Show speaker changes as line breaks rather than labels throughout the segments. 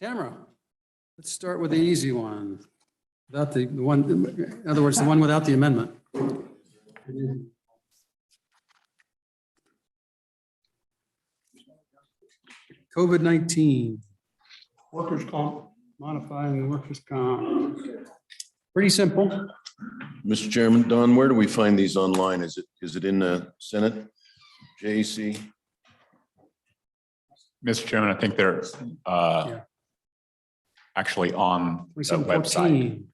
Tamara, let's start with the easy one. Without the one, in other words, the one without the amendment. COVID-19. Workers' comp, modifying the workers' comp. Pretty simple.
Mr. Chairman, Don, where do we find these online? Is it in the Senate? JC?
Mr. Chairman, I think they're
Yeah.
actually on the
2714.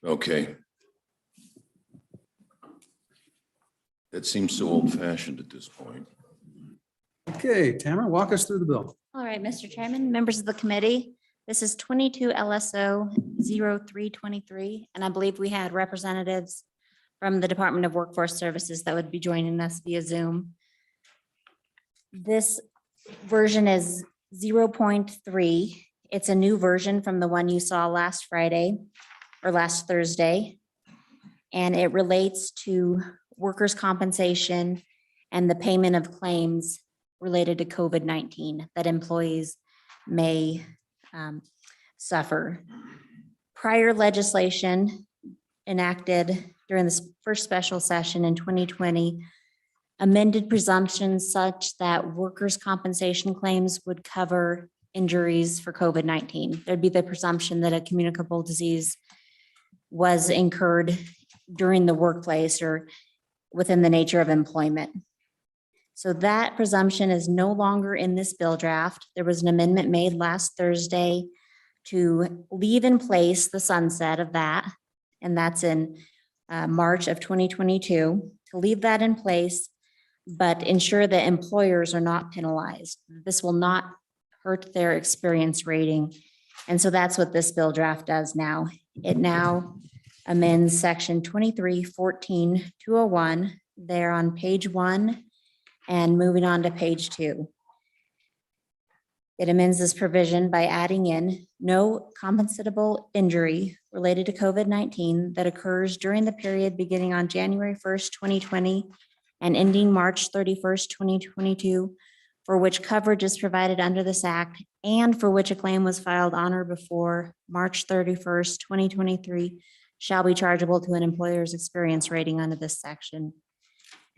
website.
Okay. That seems so old fashioned at this point.
Okay, Tamara, walk us through the bill.
All right, Mr. Chairman, members of the committee, this is 22 LSO 0323, and I believe we had representatives from the Department of Workforce Services that would be joining us via Zoom. This version is 0.3. It's a new version from the one you saw last Friday or last Thursday. And it relates to workers' compensation and the payment of claims related to COVID-19 that employees may suffer. Prior legislation enacted during this first special session in 2020 amended presumptions such that workers' compensation claims would cover injuries for COVID-19. There'd be the presumption that a communicable disease was incurred during the workplace or within the nature of employment. So that presumption is no longer in this bill draft. There was an amendment made last Thursday to leave in place the sunset of that, and that's in March of 2022, to leave that in place, but ensure that employers are not penalized. This will not hurt their experience rating. And so that's what this bill draft does now. It now amends section 2314-201 there on page 1 and moving on to page 2. It amends this provision by adding in no compensable injury related to COVID-19 that occurs during the period beginning on January 1st, 2020 and ending March 31st, 2022, for which coverage is provided under this act and for which a claim was filed on or before March 31st, 2023, shall be chargeable to an employer's experience rating under this section.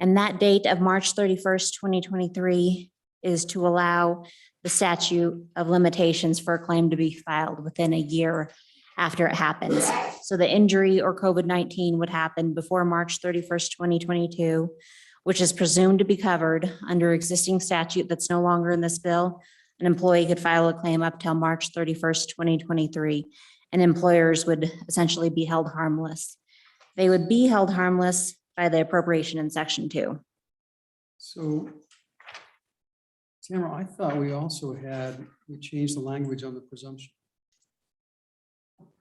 And that date of March 31st, 2023 is to allow the statute of limitations for a claim to be filed within a year after it happens. So the injury or COVID-19 would happen before March 31st, 2022, which is presumed to be covered under existing statute that's no longer in this bill. An employee could file a claim up till March 31st, 2023, and employers would essentially be held harmless. They would be held harmless by the appropriation in section 2.
So, Tamara, I thought we also we changed the language on the presumption.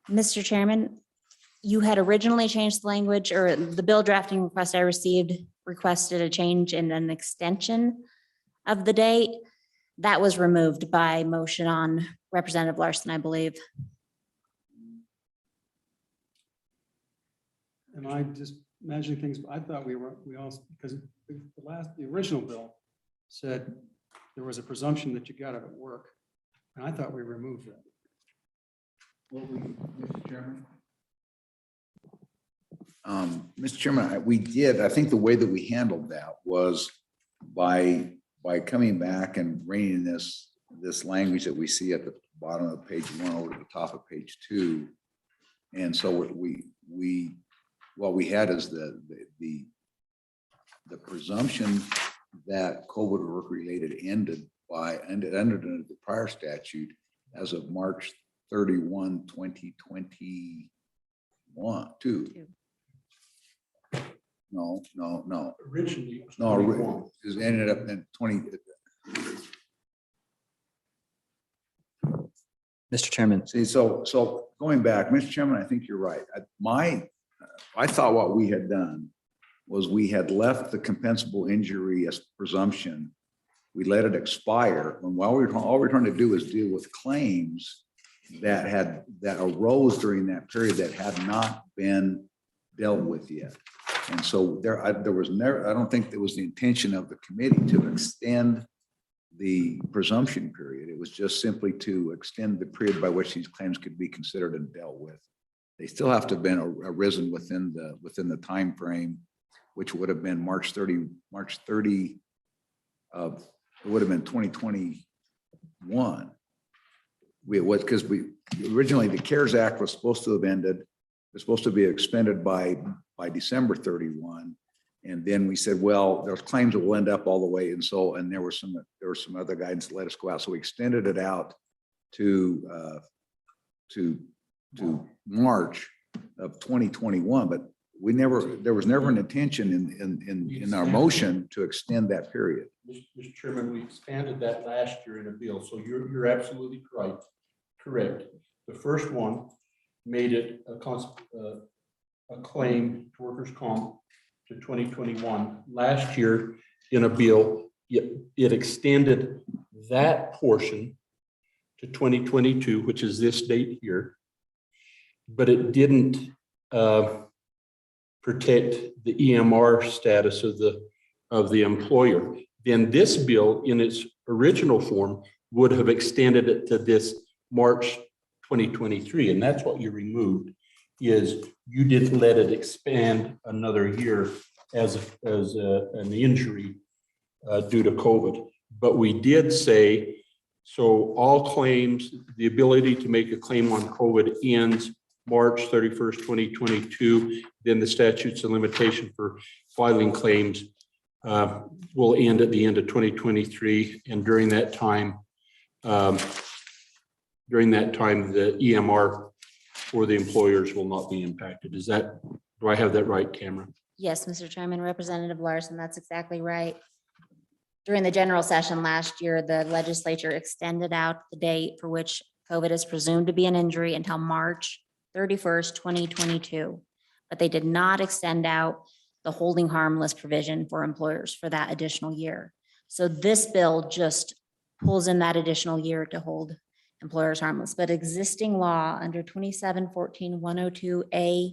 Mr. Chairman, you had originally changed the language, or the bill drafting request I received requested a change in an extension of the date. That was removed by motion on Representative Larson, I believe.
Am I just imagining things? I thought we also, because the original bill said there was a presumption that you got it at work. And I thought we removed that.
Mr. Chairman. Mr. Chairman, we did. I think the way that we handled that was by coming back and bringing this language that we see at the bottom of page 1 over to the top of page 2. And so what we had is the presumption that COVID work related ended under the prior statute as of March 31, 2021. No.
Originally, it was
No,
21.
it ended up in 20.
Mr. Chairman.
See, so going back, Mr. Chairman, I think you're right. I thought what we had done was we had left the compensable injury as presumption. We let it expire, and all we're trying to do is deal with claims that arose during that period that had not been dealt with yet. And so there was never, I don't think it was the intention of the committee to extend the presumption period. It was just simply to extend the period by which these claims could be considered and dealt with. They still have to have been arisen within the time frame, which would have been March 30 of, it would have been 2021. Because originally the CARES Act was supposed to have ended, was supposed to be expended by December 31. And then we said, well, there's claims that will end up all the way. And there was some other guidance that let us go out. So we extended it out to March of 2021, but there was never an intention in our motion to extend that period.
Mr. Chairman, we expanded that last year in a bill, so you're absolutely correct. The first one made it a claim to workers' comp to 2021. Last year in a bill, it extended that portion to 2022, which is this date here, but it didn't protect the EMR status of the employer. Then this bill in its original form would have extended it to this March 2023. And that's what you removed, is you didn't let it expand another year as an injury due to COVID. But we did say, so all claims, the ability to make a claim on COVID ends March 31st, 2022. Then the statutes of limitation for filing claims will end at the end of 2023. And during that time, the EMR for the employers will not be impacted. Do I have that right, Cameron?
Yes, Mr. Chairman, Representative Larson, that's exactly right. During the general session last year, the legislature extended out the date for which COVID is presumed to be an injury until March 31st, 2022. But they did not extend out the holding harmless provision for employers for that additional year. So this bill just pulls in that additional year to hold employers harmless. But existing law under 2714-102A,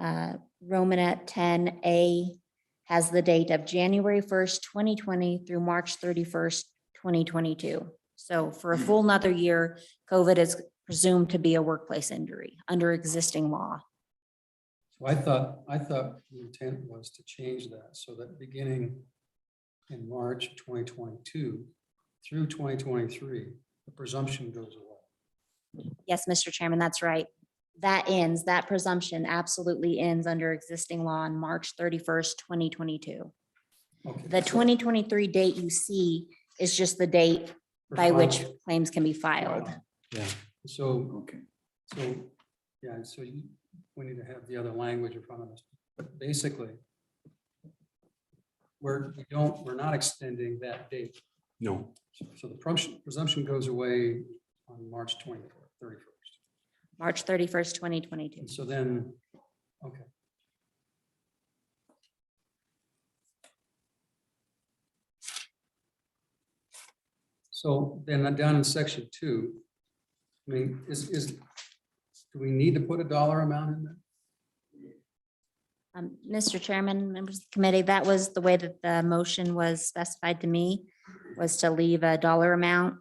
Romanet 10A, has the date of January 1st, 2020 through March 31st, 2022. So for a full another year, COVID is presumed to be a workplace injury under existing law.
So I thought the intent was to change that so that beginning in March 2022 through 2023, the presumption goes away.
Yes, Mr. Chairman, that's right. That presumption absolutely ends under existing law on March 31st, 2022.
Okay,
The 2023 date you see is just the date by which claims can be filed.
Yeah, so,
Okay.
we need to have the other language in front of us. But basically, we're not extending that date.
No.
So the presumption goes away on March 31st.
March 31st, 2022.
And so then, okay. So then down in section 2, I mean, do we need to put a dollar amount in there?
Mr. Chairman, members of the committee, that was the way that the motion was specified to me, was to leave a dollar amount.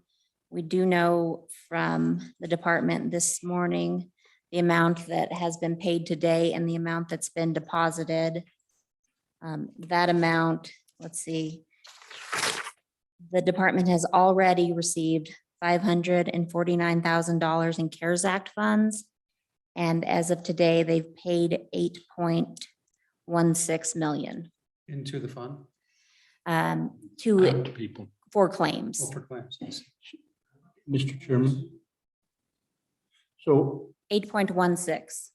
We do know from the department this morning, the amount that has been paid today and the amount that's been deposited. That amount, let's see. The department has already received $549,000 in CARES Act funds. And as of today, they've paid $8.16 million.
Into the fund?
To
People.
for claims.
Oh, for claims.
Mr. Chairman. So
8.16.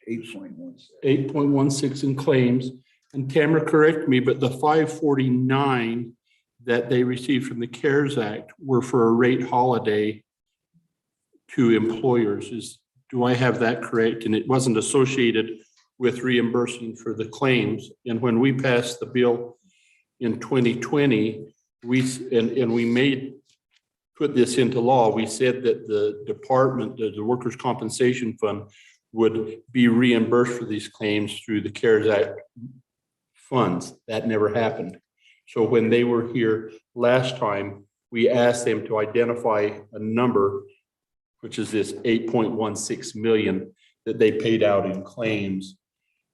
8.16.
8.16 in claims, and Tamara, correct me, but the 549 that they received from the CARES Act were for a rate holiday to employers. Do I have that correct? And it wasn't associated with reimbursement for the claims. And when we passed the bill in 2020, we put this into law. We said that the department, the Workers' Compensation Fund, would be reimbursed for these claims through the CARES Act funds. That never happened.
So when they were here last time, we asked them to identify a number, which is this 8.16 million that they paid out in claims.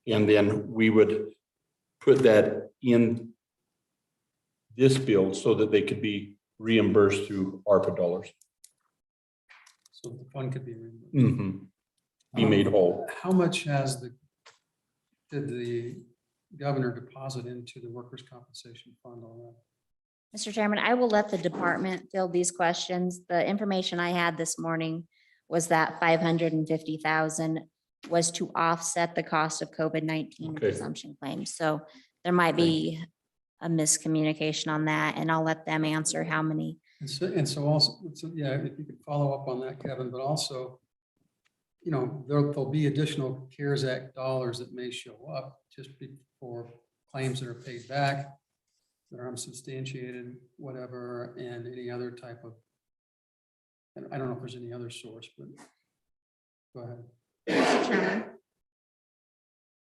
And then we would put that in this bill so that they could be reimbursed through ARPA dollars.
So the fund could be reimbursed.
Be made whole.
How much did the governor deposit into the workers' compensation fund already?
Mr. Chairman, I will let the department field these questions. The information I had this morning was that 550,000 was to offset the cost of COVID-19
Okay.
presumption claims. So there might be a miscommunication on that, and I'll let them answer how many.
And so also, yeah, if you could follow up on that, Kevin, but also, you know, there'll be additional CARES Act dollars that may show up just for claims that are paid back, that are unsubstantiated, whatever, and any other type of, and I don't know if there's any other source, but go ahead.
Mr. Chairman.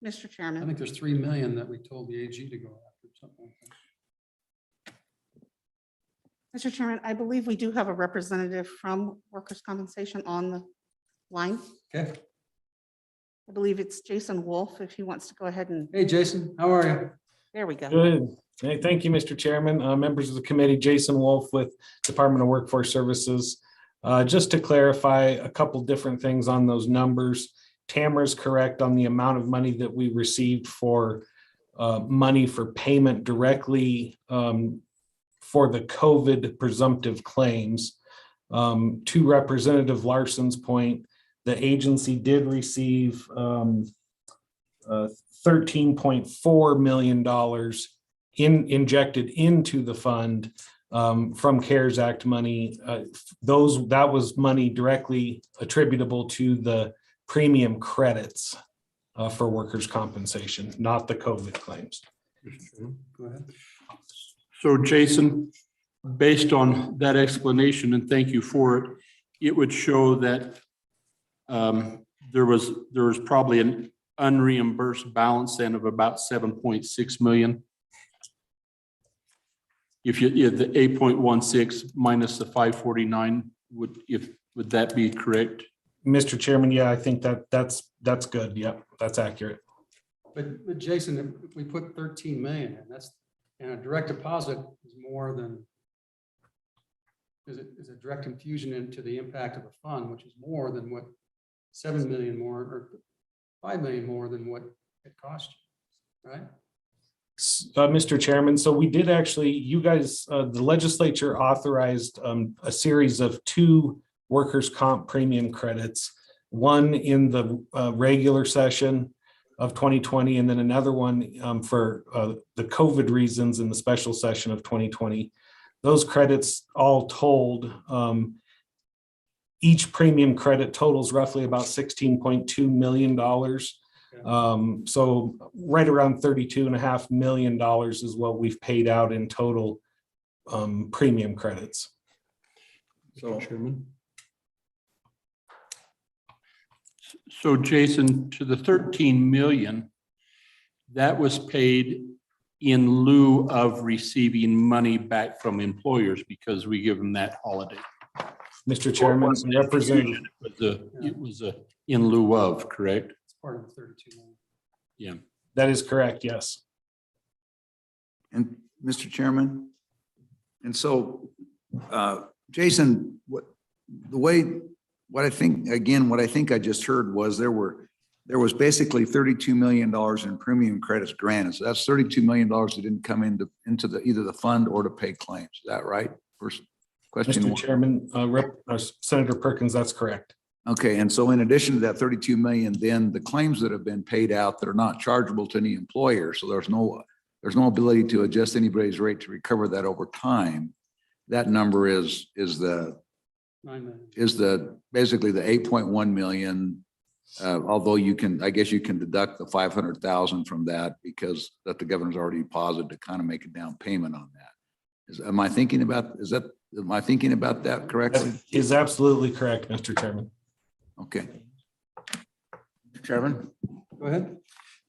Mr.
I
Chairman,
think there's 3 million that we told the AG to go after, something like that.
Mr. Chairman, I believe we do have a representative from Workers' Compensation on the line.
Okay.
I believe it's Jason Wolf, if he wants to go ahead and,
Hey, Jason, how are you?
there we go.
Good. Hey, thank you, Mr. Chairman. Members of the committee, Jason Wolf with Department of Workforce Services. Just to clarify a couple different things on those numbers. Tamara's correct on the amount of money that we received for money for payment directly for the COVID presumptive claims. To Representative Larson's point, the agency did receive $13.4 million injected into the fund from CARES Act money. That was money directly attributable to the premium credits for workers' compensation, not the COVID claims.
Go ahead.
So Jason, based on that explanation, and thank you for it, it would show that there was probably an unreimbursed balance then of about 7.6 million. If the 8.16 minus the 549, would that be correct?
Mr. Chairman, yeah, I think that's good. Yep, that's accurate.
But Jason, if we put 13 million in, and a direct deposit is more than, is a direct infusion into the impact of the fund, which is more than what 7 million more or 5 million more than what it cost you, right?
Mr. Chairman, so we did actually, you guys, the legislature authorized a series of 2 workers' comp premium credits, one in the regular session of 2020, and then another one for the COVID reasons in the special session of 2020. Those credits all told, each premium credit totals roughly about $16.2 million. So right around $32.5 million is what we've paid out in total premium credits.
So, Chairman. So Jason, to the 13 million, that was paid in lieu of receiving money back from employers because we give them that holiday.
Mr. Chairman, Representative.
It was a in lieu of, correct?
It's part of the 32 million.
Yeah.
That is correct, yes.
And Mr. Chairman, and so, Jason, what I think I just heard was there was basically $32 million in premium credits granted. So that's $32 million that didn't come into either the fund or to pay claims. Is that right? First question.
Mr. Chairman, Senator Perkins, that's correct.
Okay, and so in addition to that 32 million, then the claims that have been paid out that are not chargeable to any employer, so there's no ability to adjust anybody's rate to recover that over time. That number is
9 million.
basically the 8.1 million. Although I guess you can deduct the 500,000 from that because that the governor's already deposited to kind of make a down payment on that. Am I thinking about that correctly?
That is absolutely correct, Mr. Chairman.
Okay.
Chairman,
Go ahead.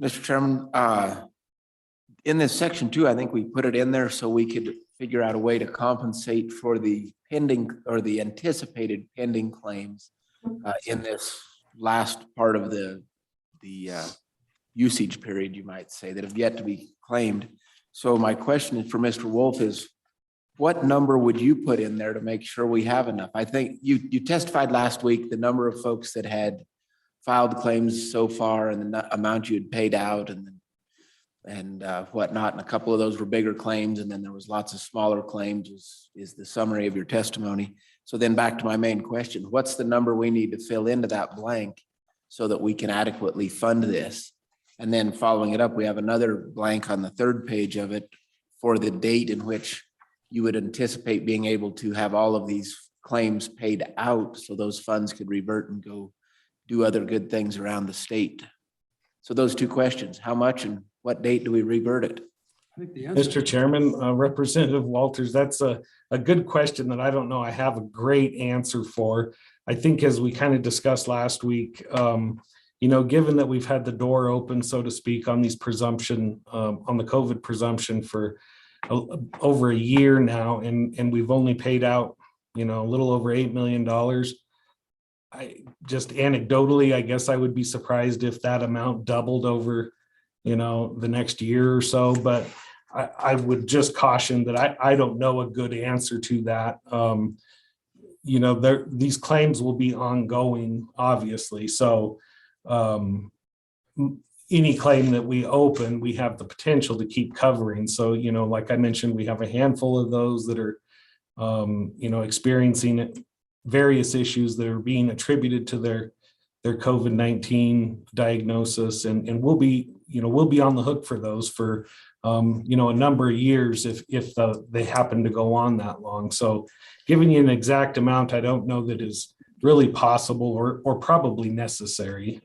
Mr. Chairman, in this section 2, I think we put it in there so we could figure out a way to compensate for the pending or the anticipated pending claims in this last part of the usage period, you might say, that have yet to be claimed. So my question for Mr. Wolf is, what number would you put in there to make sure we have enough? I think you testified last week, the number of folks that had filed claims so far and the amount you had paid out and whatnot. And a couple of those were bigger claims. And then there was lots of smaller claims is the summary of your testimony. So then back to my main question, what's the number we need to fill into that blank so that we can adequately fund this? And then following it up, we have another blank on the third page of it for the date in which you would anticipate being able to have all of these claims paid out so those funds could revert and go do other good things around the state. So those two questions, how much and what date do we revert it?
I think the answer.
Mr. Chairman, Representative Walters, that's a good question that I don't know I have a great answer for. I think as we kind of discussed last week, given that we've had the door open, so to speak, on these presumption, on the COVID presumption for over a year now, and we've only paid out, a little over $8 million. I just anecdotally, I guess I would be surprised if that amount doubled over, the next year or so, but I would just caution that I don't know a good answer to that. These claims will be ongoing, obviously. So any claim that we open, we have the potential to keep covering. So, like I mentioned, we have a handful of those that are, experiencing various issues that are being attributed to their COVID-19 diagnosis, and we'll be on the hook for those for, a number of years if they happen to go on that long. So giving you an exact amount, I don't know that is really possible or probably necessary.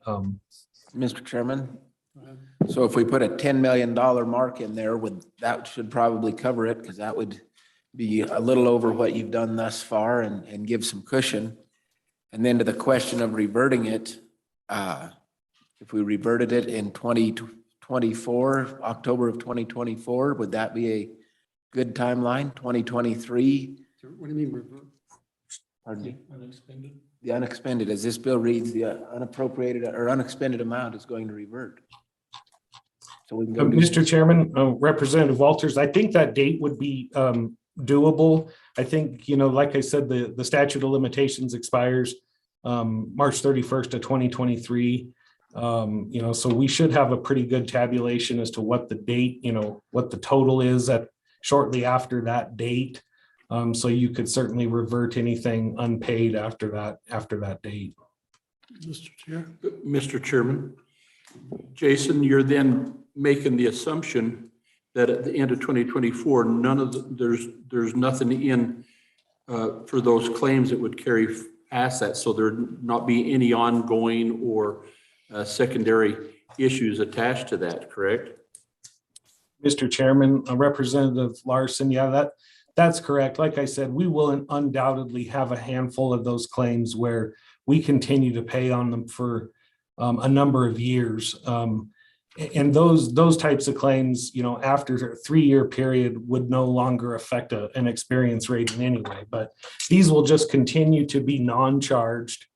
Mr. Chairman, so if we put a $10 million mark in there, that should probably cover it, because that would be a little over what you've done thus far and give some cushion. And then to the question of reverting it, if we reverted it in 2024, October of 2024, would that be a good timeline? 2023?
What do you mean revert?
Pardon me?
Unexpended.
The unexpended, as this bill reads, the unappropriated or unexpended amount is going to revert. So we can go.
Mr. Chairman, Representative Walters, I think that date would be doable. I think, like I said, the statute of limitations expires March 31st of 2023. So we should have a pretty good tabulation as to what the date, what the total is at shortly after that date. So you could certainly revert anything unpaid after that date.
Mr. Chairman, Jason, you're then making the assumption that at the end of 2024, there's nothing in for those claims that would carry assets. So there not be any ongoing or secondary issues attached to that, correct?
Mr. Chairman, Representative Larson, yeah, that's correct. Like I said, we will undoubtedly have a handful of those claims where we continue to pay on them for a number of years. And those types of claims, after a 3-year period would no longer affect an experience rate in any way, but these will just continue to be non-charged.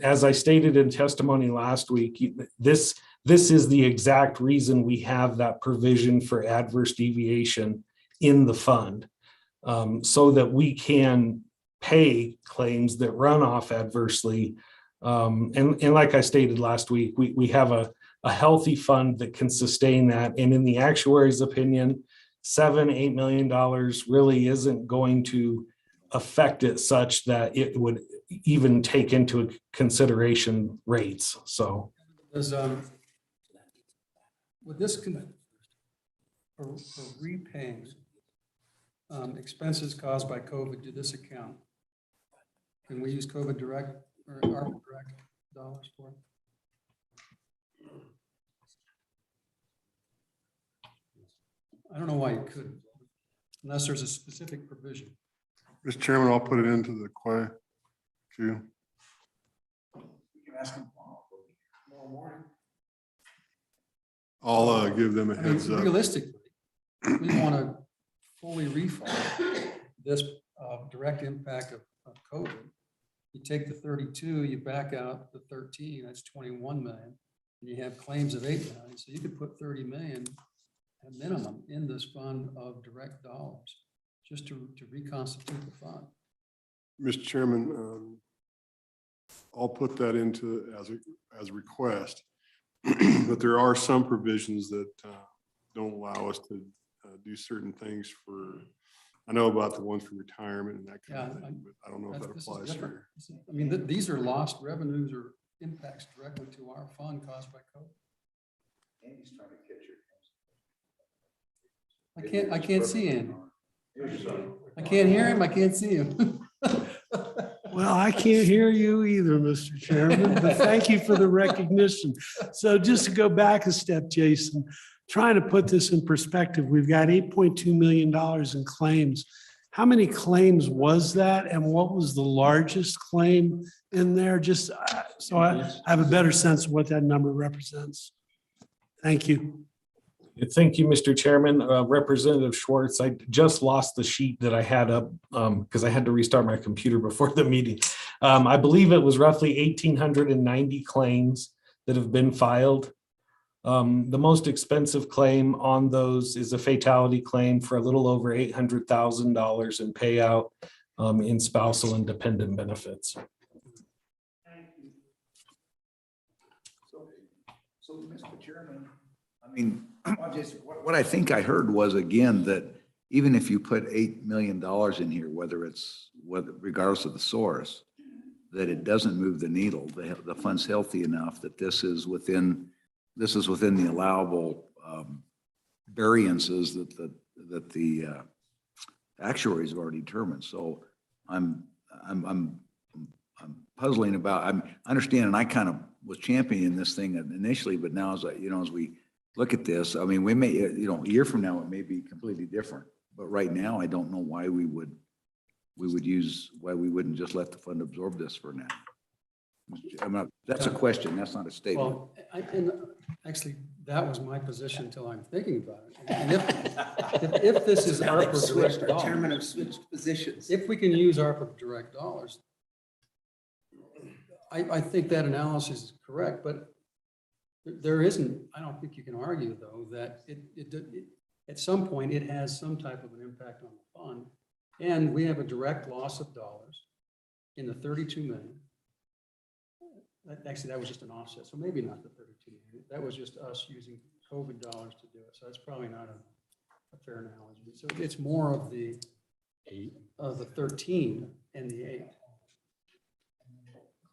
As I stated in testimony last week, this is the exact reason we have that provision for adverse deviation in the fund, so that we can pay claims that run off adversely. And like I stated last week, we have a healthy fund that can sustain that. And in the actuary's opinion, $7-8 million really isn't going to affect it such that it would even take into consideration rates. So
Would this for repaying expenses caused by COVID to this account? Can we use COVID direct or ARPA direct dollars for it? I don't know why you couldn't, unless there's a specific provision.
Mr. Chairman, I'll put it into the queue.
You can ask him tomorrow morning.
I'll give them a
I mean,
heads up.
realistically, we want to fully refund this direct impact of COVID. You take the 32, you back out the 13, that's 21 million. And you have claims of 8 million. So you could put 30 million at minimum in this fund of direct dollars just to reconstitute the fund.
Mr. Chairman, I'll put that into as a request. But there are some provisions that don't allow us to do certain things for, I know about the ones for retirement and that kind of thing, but I don't know if that
This is
applies
different.
here.
I mean, these are lost revenues or impacts directly to our fund caused by COVID.
Andy's trying to catch your.
I can't see Andy. I can't hear him. I can't see him.
Well, I can't hear you either, Mr. Chairman, but thank you for the recognition. So just to go back a step, Jason, trying to put this in perspective, we've got $8.2 million in claims. How many claims was that? And what was the largest claim in there? Just so I have a better sense of what that number represents. Thank you.
Thank you, Mr. Chairman. Representative Schwartz, I just lost the sheet that I had up because I had to restart my computer before the meeting. I believe it was roughly 1,890 claims that have been filed. The most expensive claim on those is a fatality claim for a little over $800,000 in payout in spousal and dependent benefits.
So, Mr. Chairman, I mean, what I think I heard was, again, that even if you put $8 million in here, regardless of the source, that it doesn't move the needle. The fund's healthy enough that this is within the allowable variances that the actuaries have already determined. So I'm puzzling about. I understand, and I kind of was championing this thing initially, but now as we look at this, I mean, we may, a year from now, it may be completely different. But right now, I don't know why we wouldn't just let the fund absorb this for now. That's a question. That's not a statement.
Well, and actually, that was my position until I'm thinking about it. And if this is ARPA direct dollars,
Chairman have switched positions.
if we can use ARPA direct dollars, I think that analysis is correct, but there isn't, I don't think you can argue, though, that at some point, it has some type of an impact on the fund. And we have a direct loss of dollars in the 32 million. Actually, that was just an offset, so maybe not the 32 million. That was just us using COVID dollars to do it. So that's probably not a fair analogy. So it's more of the 13 and the 8.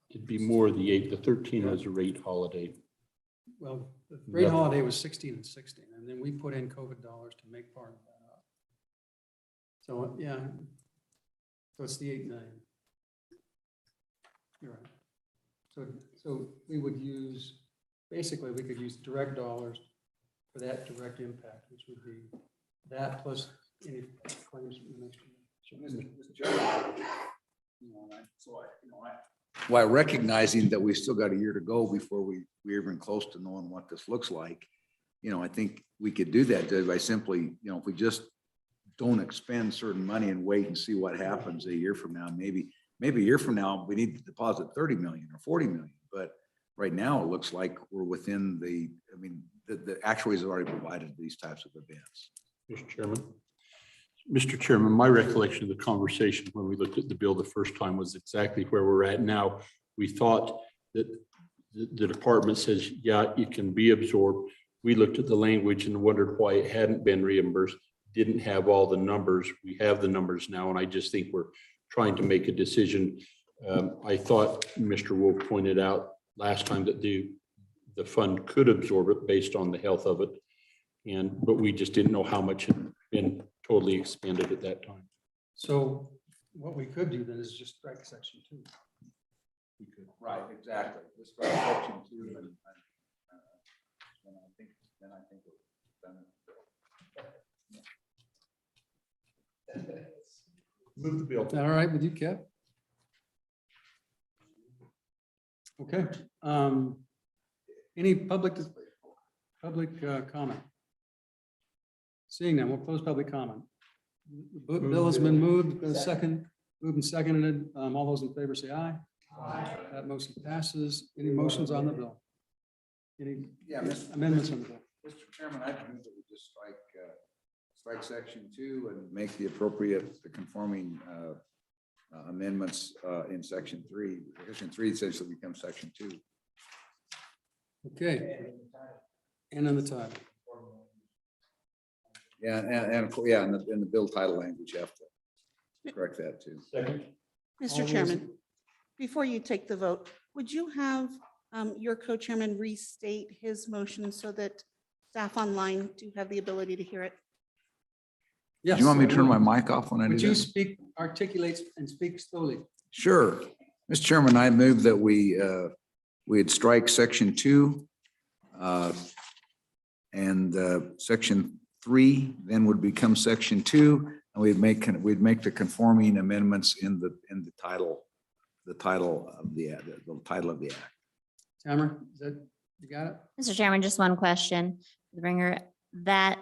It'd be more of the 8, the 13 was a rate holiday.
Well, the rate holiday was 16 and 16, and then we put in COVID dollars to make part of that up. So, yeah, so it's the 8 million. You're right. So we would use, basically, we could use direct dollars for that direct impact, which would be that plus any claims from the next year.
While recognizing that we still got a year to go before we're even close to knowing what this looks like, I think we could do that by simply, if we just don't expend certain money and wait and see what happens a year from now, maybe a year from now, we need to deposit 30 million or 40 million. But right now, it looks like we're within the actuaries have already provided these types of events.
Mr. Chairman, my recollection of the conversation when we looked at the bill the first time was exactly where we're at now. We thought that the department says, yeah, it can be absorbed. We looked at the language and wondered why it hadn't been reimbursed, didn't have all the numbers. We have the numbers now, and I just think we're trying to make a decision. I thought Mr. Wolf pointed out last time that the fund could absorb it based on the health of it. But we just didn't know how much had been totally expanded at that time.
So what we could do then is just strike section 2.
We could. Right, exactly. Let's strike section 2, and then I think we're done.
Move the bill.
Is that all right with you, Kev? Okay. Any public public comment? Seeing none, we'll close public comment. The bill has been moved, moved and seconded. All those in favor say aye. Aye. That motion passes. Any motions on the bill? Any amendments on the bill?
Mr. Chairman, I move that we just strike section 2 and make the appropriate, the conforming amendments in section 3. Section 3 essentially becomes section 2.
Okay. And on the title.
Yeah, in the bill title language, you have to correct that too.
Mr. Chairman, before you take the vote, would you have your co-chairman restate his motion so that staff online do have the ability to hear it?
Yes.
Do you want me to turn my mic off when I do
Would you
that?
speak, articulate and speak slowly?
Sure. Mr. Chairman, I move that we'd strike section 2 and section 3 then would become section 2, and we'd make the conforming amendments in the title of the title of the act.
Tamara, is that, you got it?
Mr. Chairman, just one question. The bringer, that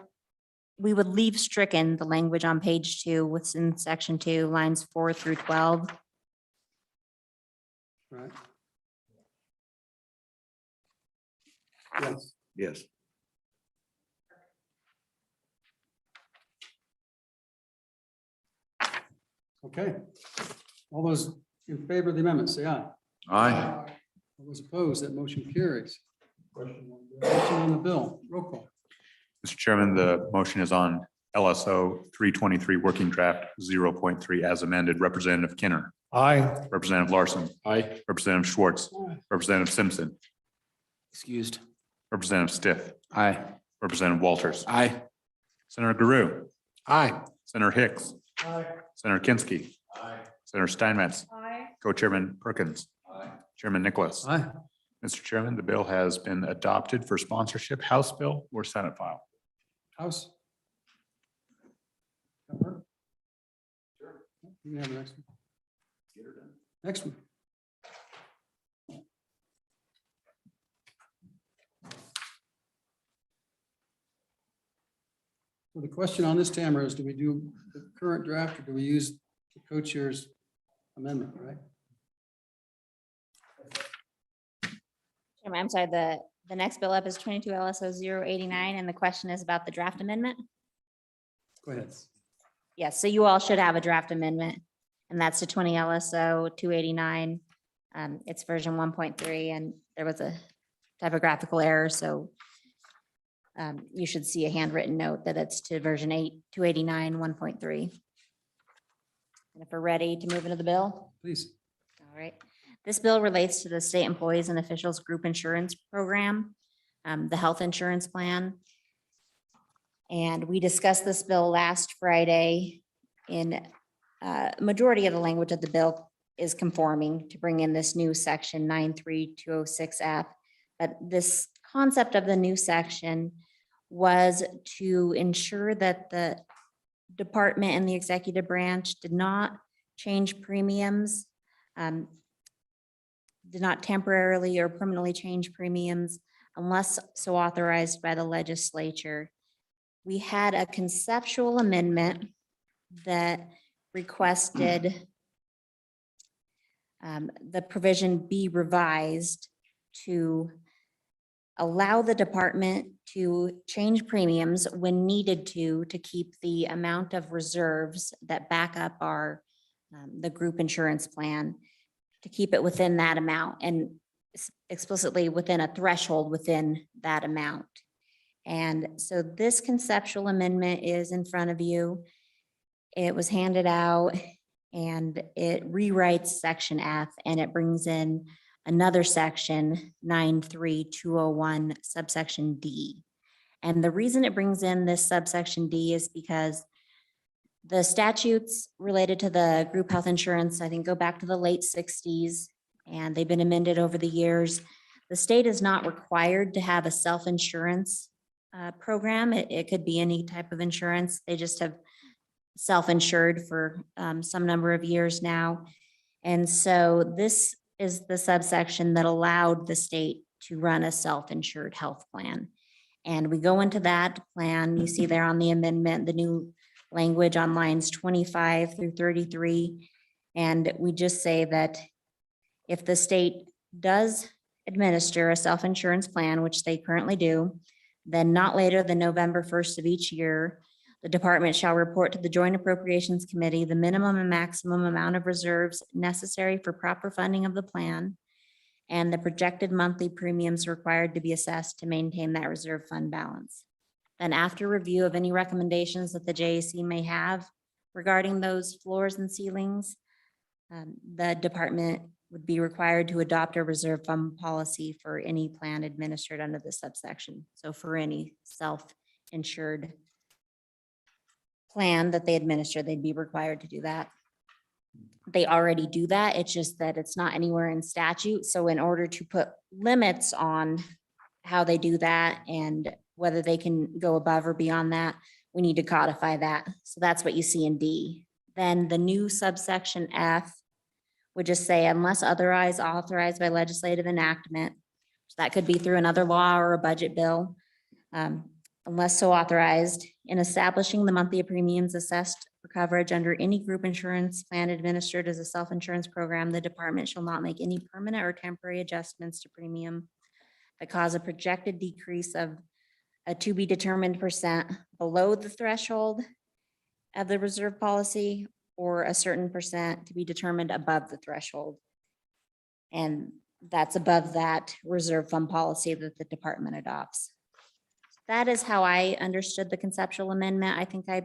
we would leave stricken the language on page 2 within section 2, lines 4 through 12.
Right. Yes.
Yes.
Okay. All those in favor of the amendment, say aye.
Aye.
All those opposed, that motion carries. Question on the bill, roll call.
Mr. Chairman, the motion is on LSO 323 working draft 0.3 as amended. Representative Kinner.
Aye.
Representative Larson.
Aye.
Representative Schwartz. Representative Simpson.
Excused.
Representative Stiff.
Aye.
Representative Walters.
Aye.
Senator Guru.
Aye.
Senator Hicks.
Aye.
Senator Kinski. Senator Steinmetz.
Aye.
Co-Chairman Perkins. Chairman Nicholas.
Aye.
Mr. Chairman, the bill has been adopted for sponsorship, House bill or Senate file.
House. That work? Sure. You can have the next one.
Get her done.
Next one. So the question on this, Tamara, is do we do the current draft or do we use the co-chair's amendment, right?
Chairman, I'm sorry, the next bill up is 22 LSO 089, and the question is about the draft amendment.
Go ahead.
Yes, so you all should have a draft amendment, and that's to 20 LSO 289. It's version 1.3, and there was a typographical error, so you should see a handwritten note that it's to version 289 1.3. And if we're ready to move into the bill.
Please.
All right. This bill relates to the state employees and officials group insurance program, the health insurance plan. And we discussed this bill last Friday. In majority of the language of the bill is conforming to bring in this new section 93206F. But this concept of the new section was to ensure that the department and the executive branch did not change premiums, did not temporarily or permanently change premiums unless so authorized by the legislature. We had a conceptual amendment that requested the provision be revised to allow the department to change premiums when needed to keep the amount of reserves that back up our the group insurance plan, to keep it within that amount and explicitly within a threshold within that amount. And so this conceptual amendment is in front of you. It was handed out and it rewrites section F and it brings in another section 93201 subsection D. And the reason it brings in this subsection D is because the statutes related to the group health insurance, I think, go back to the late 60s, and they've been amended over the years. The state is not required to have a self-insurance program. It could be any type of insurance. They just have self-insured for some number of years now. And so this is the subsection that allowed the state to run a self-insured health plan. And we go into that plan, you see there on the amendment, the new language on lines 25 through 33. And we just say that if the state does administer a self-insurance plan, which they currently do, then not later than November 1st of each year, the department shall report to the Joint Appropriations Committee the minimum and maximum amount of reserves necessary for proper funding of the plan and the projected monthly premiums required to be assessed to maintain that reserve fund balance. Then after review of any recommendations that the JAC may have regarding those floors and ceilings, the department would be required to adopt a reserve fund policy for any plan administered under this subsection. So for any self-insured plan that they administer, they'd be required to do that. They already do that. It's just that it's not anywhere in statute. So in order to put limits on how they do that and whether they can go above or beyond that, we need to codify that. So that's what you see in D. Then the new subsection F would just say unless otherwise authorized by legislative enactment. So that could be through another law or a budget bill. Unless so authorized, in establishing the monthly premiums assessed for coverage under any group insurance plan administered as a self-insurance program, the department shall not make any permanent or temporary adjustments to premium that cause a projected decrease of a to be determined percent below the threshold of the reserve policy or a certain percent to be determined above the threshold. And that's above that reserve fund policy that the department adopts. That is how I understood the conceptual amendment. I think I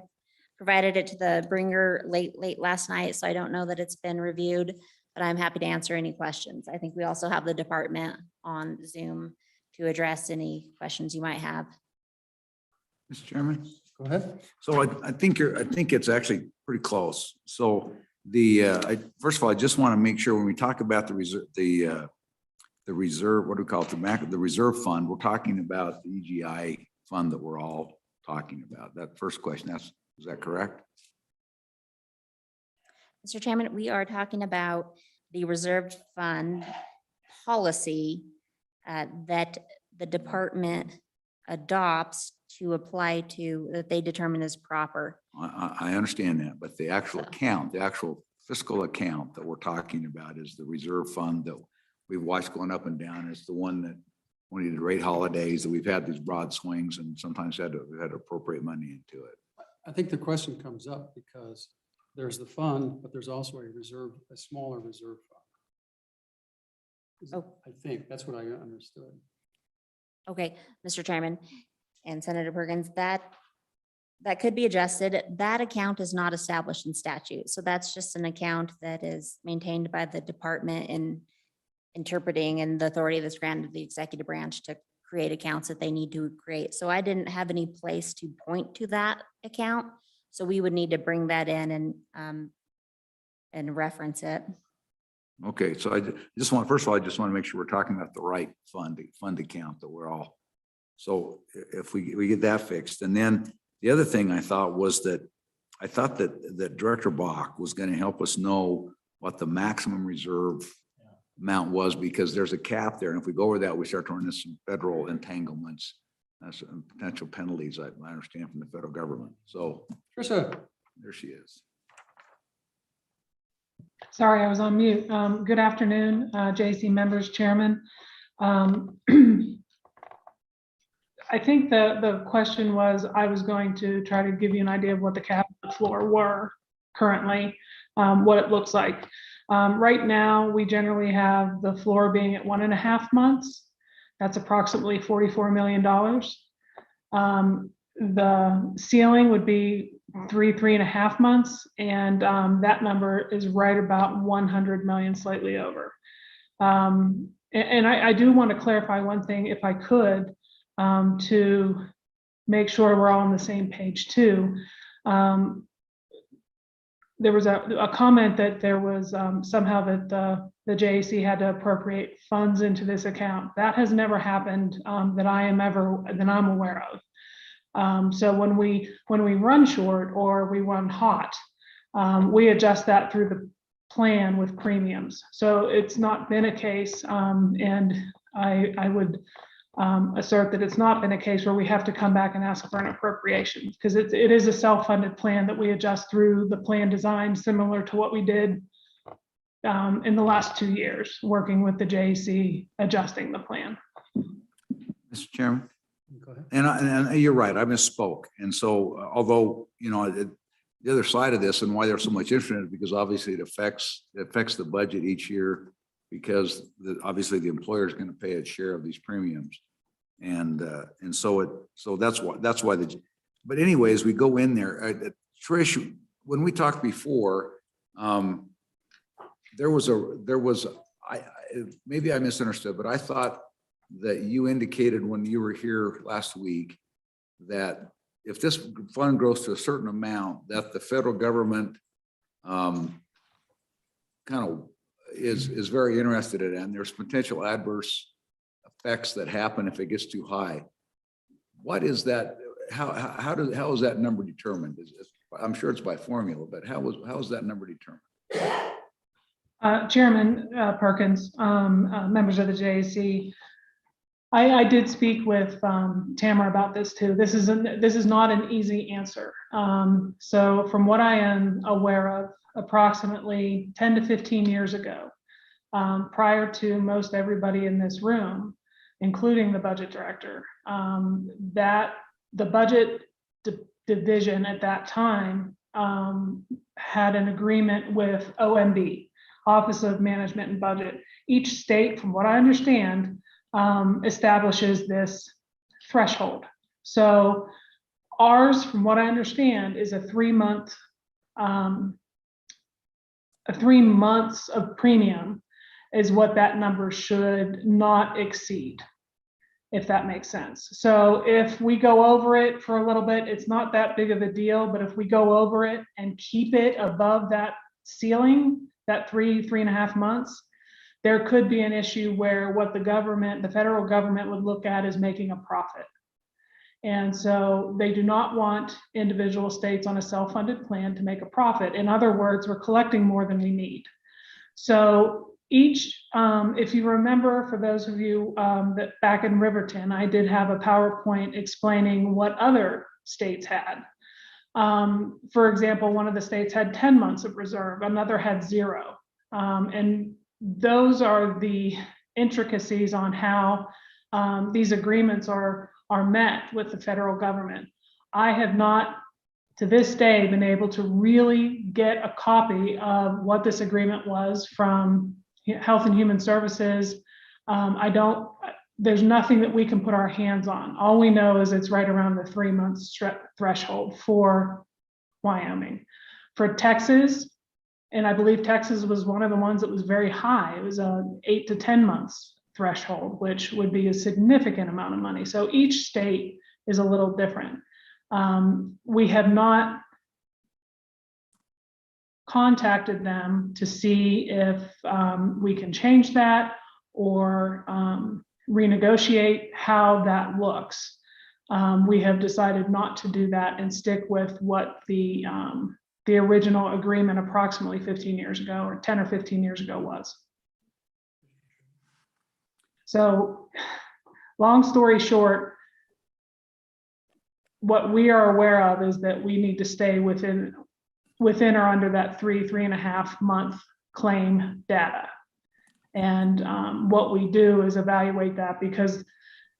provided it to the bringer late last night, so I don't know that it's been reviewed, but I'm happy to answer any questions. I think we also have the department on Zoom to address any questions you might have.
Mr. Chairman?
Go ahead.
So I think it's actually pretty close. So first of all, I just want to make sure when we talk about the reserve, what do we call it? The reserve fund, we're talking about the EGI fund that we're all talking about. That first question, is that correct?
Mr. Chairman, we are talking about the reserved fund policy that the department adopts to apply to, that they determine is proper.
I understand that, but the actual account, the actual fiscal account that we're talking about is the reserve fund that we've watched going up and down. It's the one that when we did rate holidays that we've had these broad swings and sometimes we had to appropriate money into it.
I think the question comes up because there's the fund, but there's also a smaller reserve fund.
Oh.
I think that's what I understood.
Okay, Mr. Chairman and Senator Perkins, that could be adjusted. That account is not established in statute. So that's just an account that is maintained by the department in interpreting and the authority that's granted the executive branch to create accounts that they need to create. So I didn't have any place to point to that account. So we would need to bring that in and reference it.
Okay, so I just want, first of all, I just want to make sure we're talking about the right fund account that we're all. So if we get that fixed, and then the other thing I thought was that I thought that Director Bach was going to help us know what the maximum reserve amount was, because there's a cap there. And if we go over that, we start to run into some federal entanglements, some potential penalties, I understand, from the federal government. So
Trisha.
There she is.
Sorry, I was on mute. Good afternoon, JC members, chairman. I think the question was, I was going to try to give you an idea of what the cap and floor were currently, what it looks like. Right now, we generally have the floor being at 1.5 months. That's approximately $44 million. The ceiling would be 3.5 months, and that number is right about 100 million, slightly over. And I do want to clarify one thing, if I could, to make sure we're all on the same page too. There was a comment that there was somehow that the JAC had to appropriate funds into this account. That has never happened that I'm aware of. So when we run short or we run hot, we adjust that through the plan with premiums. So it's not been a case, and I would assert that it's not been a case where we have to come back and ask for an appropriation, because it is a self-funded plan that we adjust through the plan design, similar to what we did in the last 2 years, working with the JAC, adjusting the plan.
Mr. Chairman.
Go ahead.
And you're right, I misspoke. And so although, the other side of this and why there's so much interest in it, because obviously it affects the budget each year, because obviously the employer is going to pay its share of these premiums. And so that's why but anyways, we go in there. Trish, when we talked before, maybe I misunderstood, but I thought that you indicated when you were here last week that if this fund grows to a certain amount, that the federal government kind of is very interested in it, and there's potential adverse effects that happen if it gets too high. What is that? How is that number determined? I'm sure it's by formula, but how is that number determined?
Chairman Perkins, members of the JAC, I did speak with Tamara about this too. This is not an easy answer. So from what I am aware of, approximately 10 to 15 years ago, prior to most everybody in this room, including the budget director, that the budget division at that time had an agreement with OMB, Office of Management and Budget. Each state, from what I understand, establishes this threshold. So ours, from what I understand, is a 3 month, 3 months of premium is what that number should not exceed, if that makes sense. So if we go over it for a little bit, it's not that big of a deal, but if we go over it and keep it above that ceiling, that 3.5 months, there could be an issue where what the federal government would look at is making a profit. And so they do not want individual states on a self-funded plan to make a profit. In other words, we're collecting more than we need. So each, if you remember, for those of you that back in Riverton, I did have a PowerPoint explaining what other states had. For example, one of the states had 10 months of reserve, another had 0. And those are the intricacies on how these agreements are met with the federal government. I have not, to this day, been able to really get a copy of what this agreement was from Health and Human Services. There's nothing that we can put our hands on. All we know is it's right around the 3 months threshold for Wyoming. For Texas, and I believe Texas was one of the ones that was very high. It was a 8 to 10 months threshold, which would be a significant amount of money. So each state is a little different. We have not contacted them to see if we can change that or renegotiate how that looks. We have decided not to do that and stick with what the original agreement approximately 15 years ago or 10 or 15 years ago was. So long story short, what we are aware of is that we need to stay within or under that 3.5 month claim data. And what we do is evaluate that, because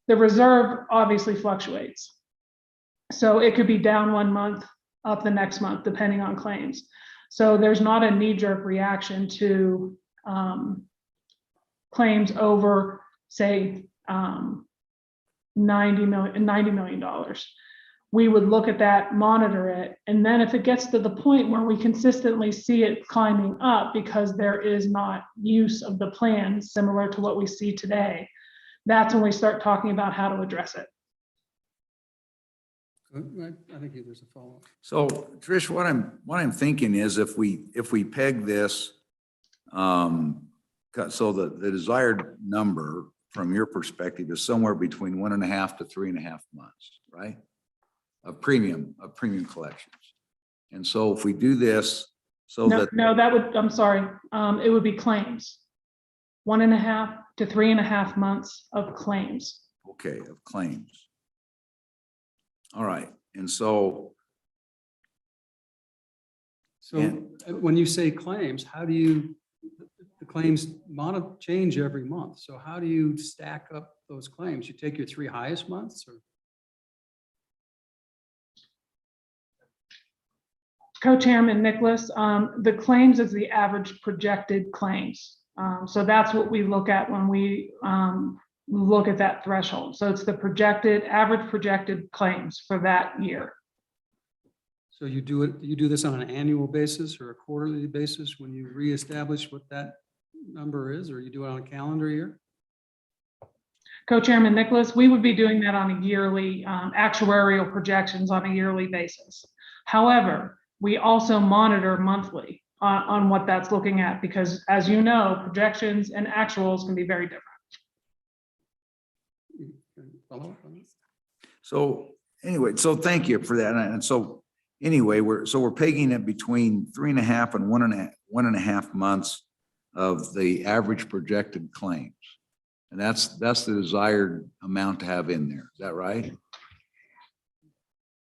the reserve obviously fluctuates. So it could be down 1 month, up the next month, depending on claims. So there's not a knee-jerk reaction to claims over, say, $90 million. We would look at that, monitor it, and then if it gets to the point where we consistently see it climbing up because there is not use of the plan similar to what we see today, that's when we start talking about how to address it.
I think there's a follow-up.
So Trish, what I'm thinking is if we peg this, so the desired number from your perspective is somewhere between 1.5 to 3.5 months, right? Of premium collections. And so if we do this,
I'm sorry, it would be claims. 1.5 to 3.5 months of claims.
Okay, of claims. All right, and so,
So when you say claims, how do you, the claims change every month. So how do you stack up those claims? You take your 3 highest months or?
Co-Chairman Nicholas, the claims is the average projected claims. So that's what we look at when we look at that threshold. So it's the average projected claims for that year.
So you do this on an annual basis or a quarterly basis when you reestablish what that number is, or you do it on a calendar year?
Co-Chairman Nicholas, we would be doing that on a yearly actuarial projections on a yearly basis. However, we also monitor monthly on what that's looking at, because as you know, projections and actuals can be very different.
Follow up on this?
so anyway, so thank you for that. And so anyway, we're pegging it between 3.5 and 1.5 months of the average projected claims. And that's the desired amount to have in there. Is that right?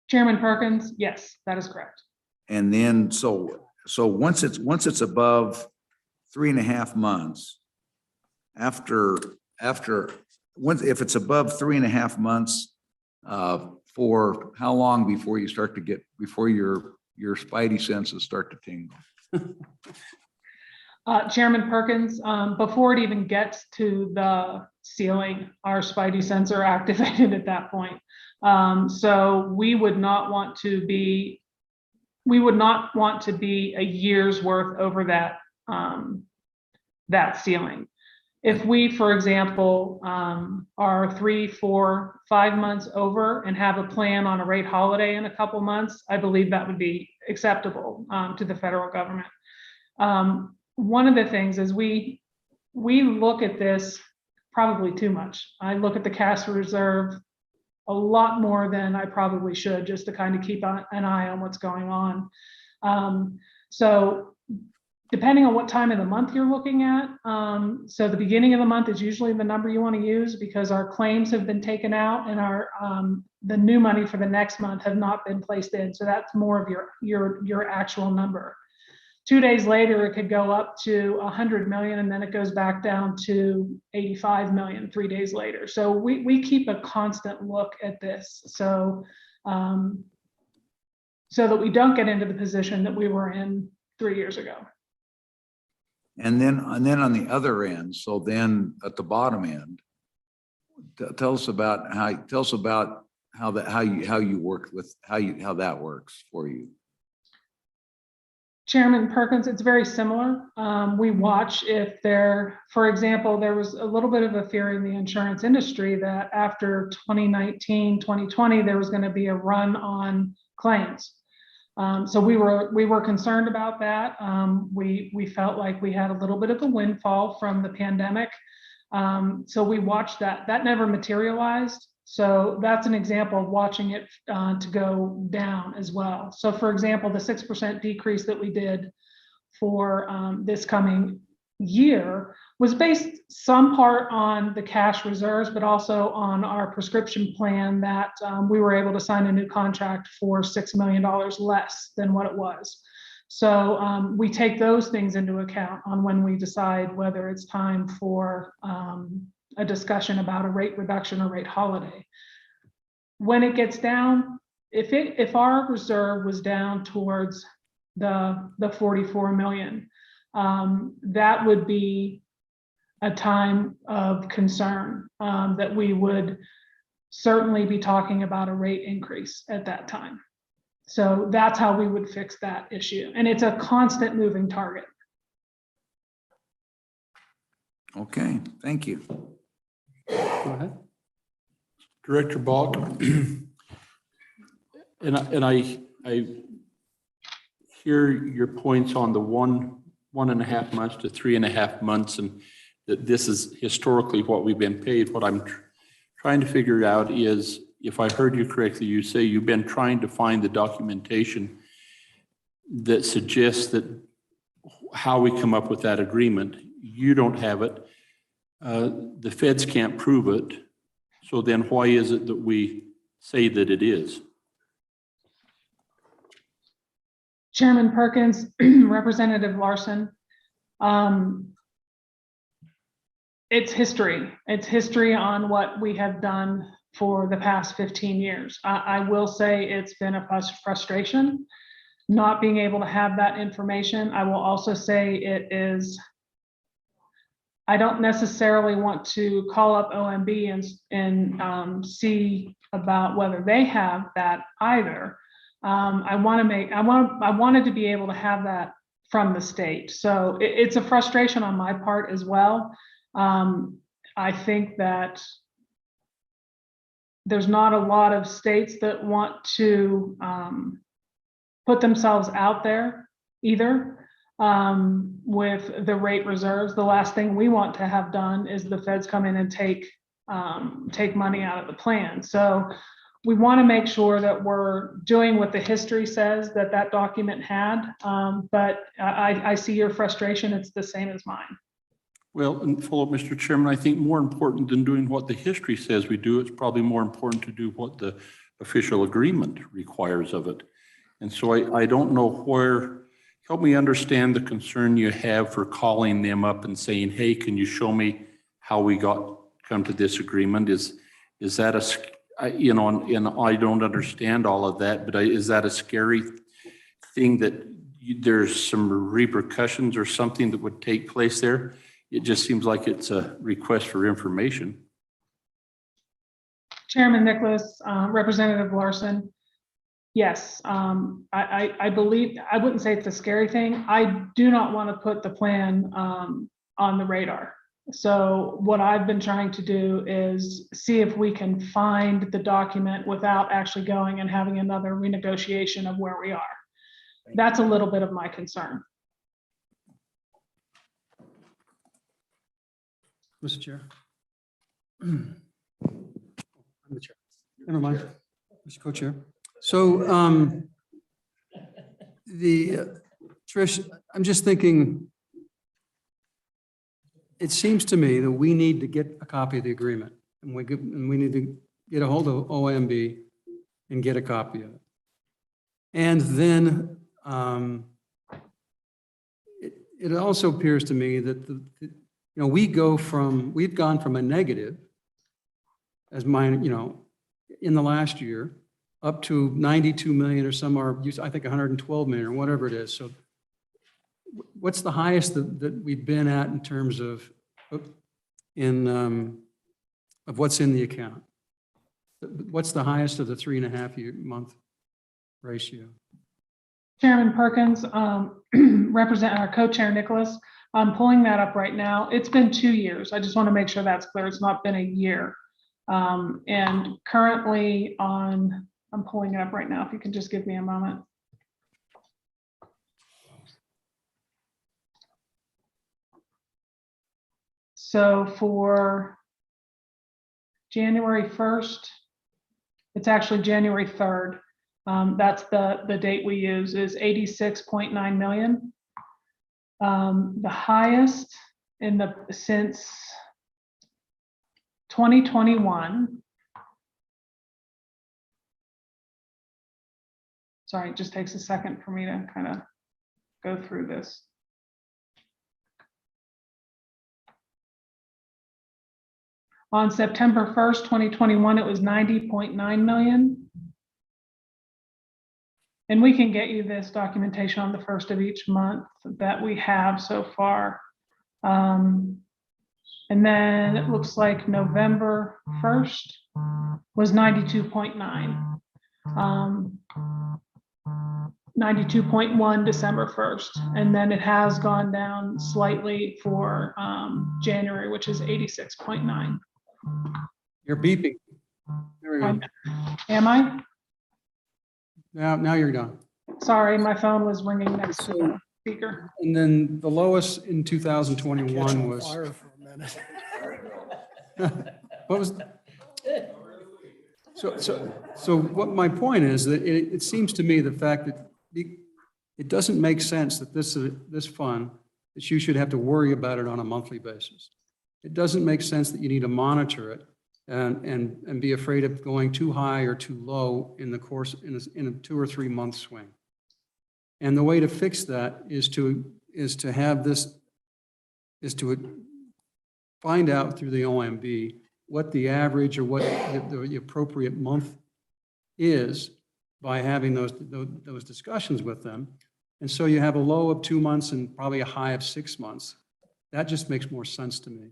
Chairman Perkins, yes, that is correct.
And then, so once it's above 3.5 months, if it's above 3.5 months, for how long before you start to before your spidey senses start to tingle?
Chairman Perkins, before it even gets to the ceiling, our spidey sense are activated at that point. So we would not want to be a year's worth over that ceiling. If we, for example, are 3, 4, 5 months over and have a plan on a rate holiday in a couple months, I believe that would be acceptable to the federal government. One of the things is we look at this probably too much. I look at the cash reserve a lot more than I probably should, just to kind of keep an eye on what's going on. So depending on what time of the month you're looking at, so the beginning of the month is usually the number you want to use, because our claims have been taken out and our the new money for the next month have not been placed in. So that's more of your actual number. 2 days later, it could go up to 100 million, and then it goes back down to 85 million 3 days later. So we keep a constant look at this, so that we don't get into the position that we were in 3 years ago.
And then on the other end, so then at the bottom end, tell us about how you work with how that works for you.
Chairman Perkins, it's very similar. We watch if for example, there was a little bit of a fear in the insurance industry that after 2019, 2020, there was going to be a run on claims. So we were concerned about that. We felt like we had a little bit of a windfall from the pandemic. So we watched that. That never materialized. So that's an example of watching it to go down as well. So for example, the 6% decrease that we did for this coming year was based some part on the cash reserves, but also on our prescription plan that we were able to sign a new contract for $6 million less than what it was. So we take those things into account on when we decide whether it's time for a discussion about a rate reduction or rate holiday. When it gets down, if our reserve was down towards the 44 million, that would be a time of concern that we would certainly be talking about a rate increase at that time. So that's how we would fix that issue. And it's a constant moving target.
Okay, thank you.
Go ahead.
Director Balk, and I hear your points on the 1.5 months to 3.5 months, and that this is historically what we've been paid. What I'm trying to figure out is, if I heard you correctly, you say you've been trying to find the documentation that suggests that how we come up with that agreement. You don't have it. The feds can't prove it.
So then why is it that we say that it is?
Chairman Perkins, Representative Larson. It's history. It's history on what we have done for the past 15 years. I will say it's been a frustration not being able to have that information. I will also say it is, I don't necessarily want to call up OMB and see about whether they have that either. I wanted to be able to have that from the state. So it's a frustration on my part as well. I think that there's not a lot of states that want to put themselves out there either with the rate reserves. The last thing we want to have done is the feds come in and take money out of the plan. So we want to make sure that we're doing what the history says that document had. But I see your frustration. It's the same as mine.
Well, and follow up, Mr. Chairman, I think more important than doing what the history says we do, it's probably more important to do what the official agreement requires of it. And so I don't know where, help me understand the concern you have for calling them up and saying, hey, can you show me how we come to this agreement? Is that and I don't understand all of that, but is that a scary thing that there's some repercussions or something that would take place there? It just seems like it's a request for information.
Chairman Nicholas, Representative Larson. Yes, I believe, I wouldn't say it's a scary thing. I do not want to put the plan on the radar. So what I've been trying to do is see if we can find the document without actually going and having another renegotiation of where we are. That's a little bit of my concern.
Mr. Chair. I'm the chair. Never mind, Mr. Co-Chair. So Trish, I'm just thinking, it seems to me that we need to get a copy of the agreement, and we need to get a hold of OMB and get a copy of it. And then it also appears to me that we've gone from a negative as mine, in the last year, up to 92 million or some are, I think 112 million or whatever it is. So what's the highest that we've been at in terms of what's in the account? What's the highest of the 3.5 month ratio?
Chairman Perkins, Representative our co-chair Nicholas, I'm pulling that up right now. It's been 2 years. I just want to make sure that's clear. It's not been a year. And currently I'm pulling it up right now. If you can just give me a moment. So for January 1st, it's actually January 3rd. That's the date we use is 86.9 million. The highest since 2021. Sorry, it just takes a second for me to kind of go through this. On September 1st, 2021, it was 90.9 million. And we can get you this documentation on the first of each month that we have so far. And then it looks like November 1st was 92.9. 92.1 December 1st. And then it has gone down slightly for January, which is 86.9.
You're beeping. There we go.
Am I?
Now you're done.
Sorry, my phone was ringing next to the speaker.
And then the lowest in 2021 was.
Fire for a minute.
What was? So what my point is that it seems to me the fact that it doesn't make sense that this fund, that you should have to worry about it on a monthly basis. It doesn't make sense that you need to monitor it and be afraid of going too high or too low in the course, in a 2 or 3 month swing. And the way to fix that is to find out through the OMB what the average or what the appropriate month is by having those discussions with them. And so you have a low of 2 months and probably a high of 6 months. That just makes more sense to me,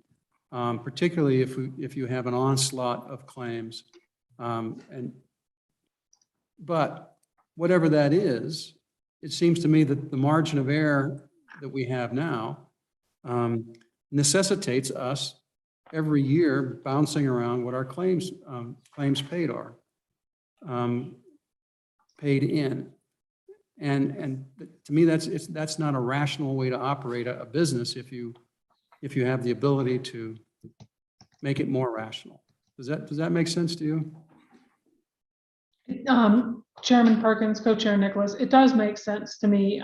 particularly if you have an onslaught of claims. But whatever that is, it seems to me that the margin of error that we have now necessitates us every year bouncing around what our claims paid are, paid in. And to me, that's not a rational way to operate a business if you have the ability to make it more rational. Does that make sense to you?
Chairman Perkins, Co-Chair Nicholas, it does make sense to me.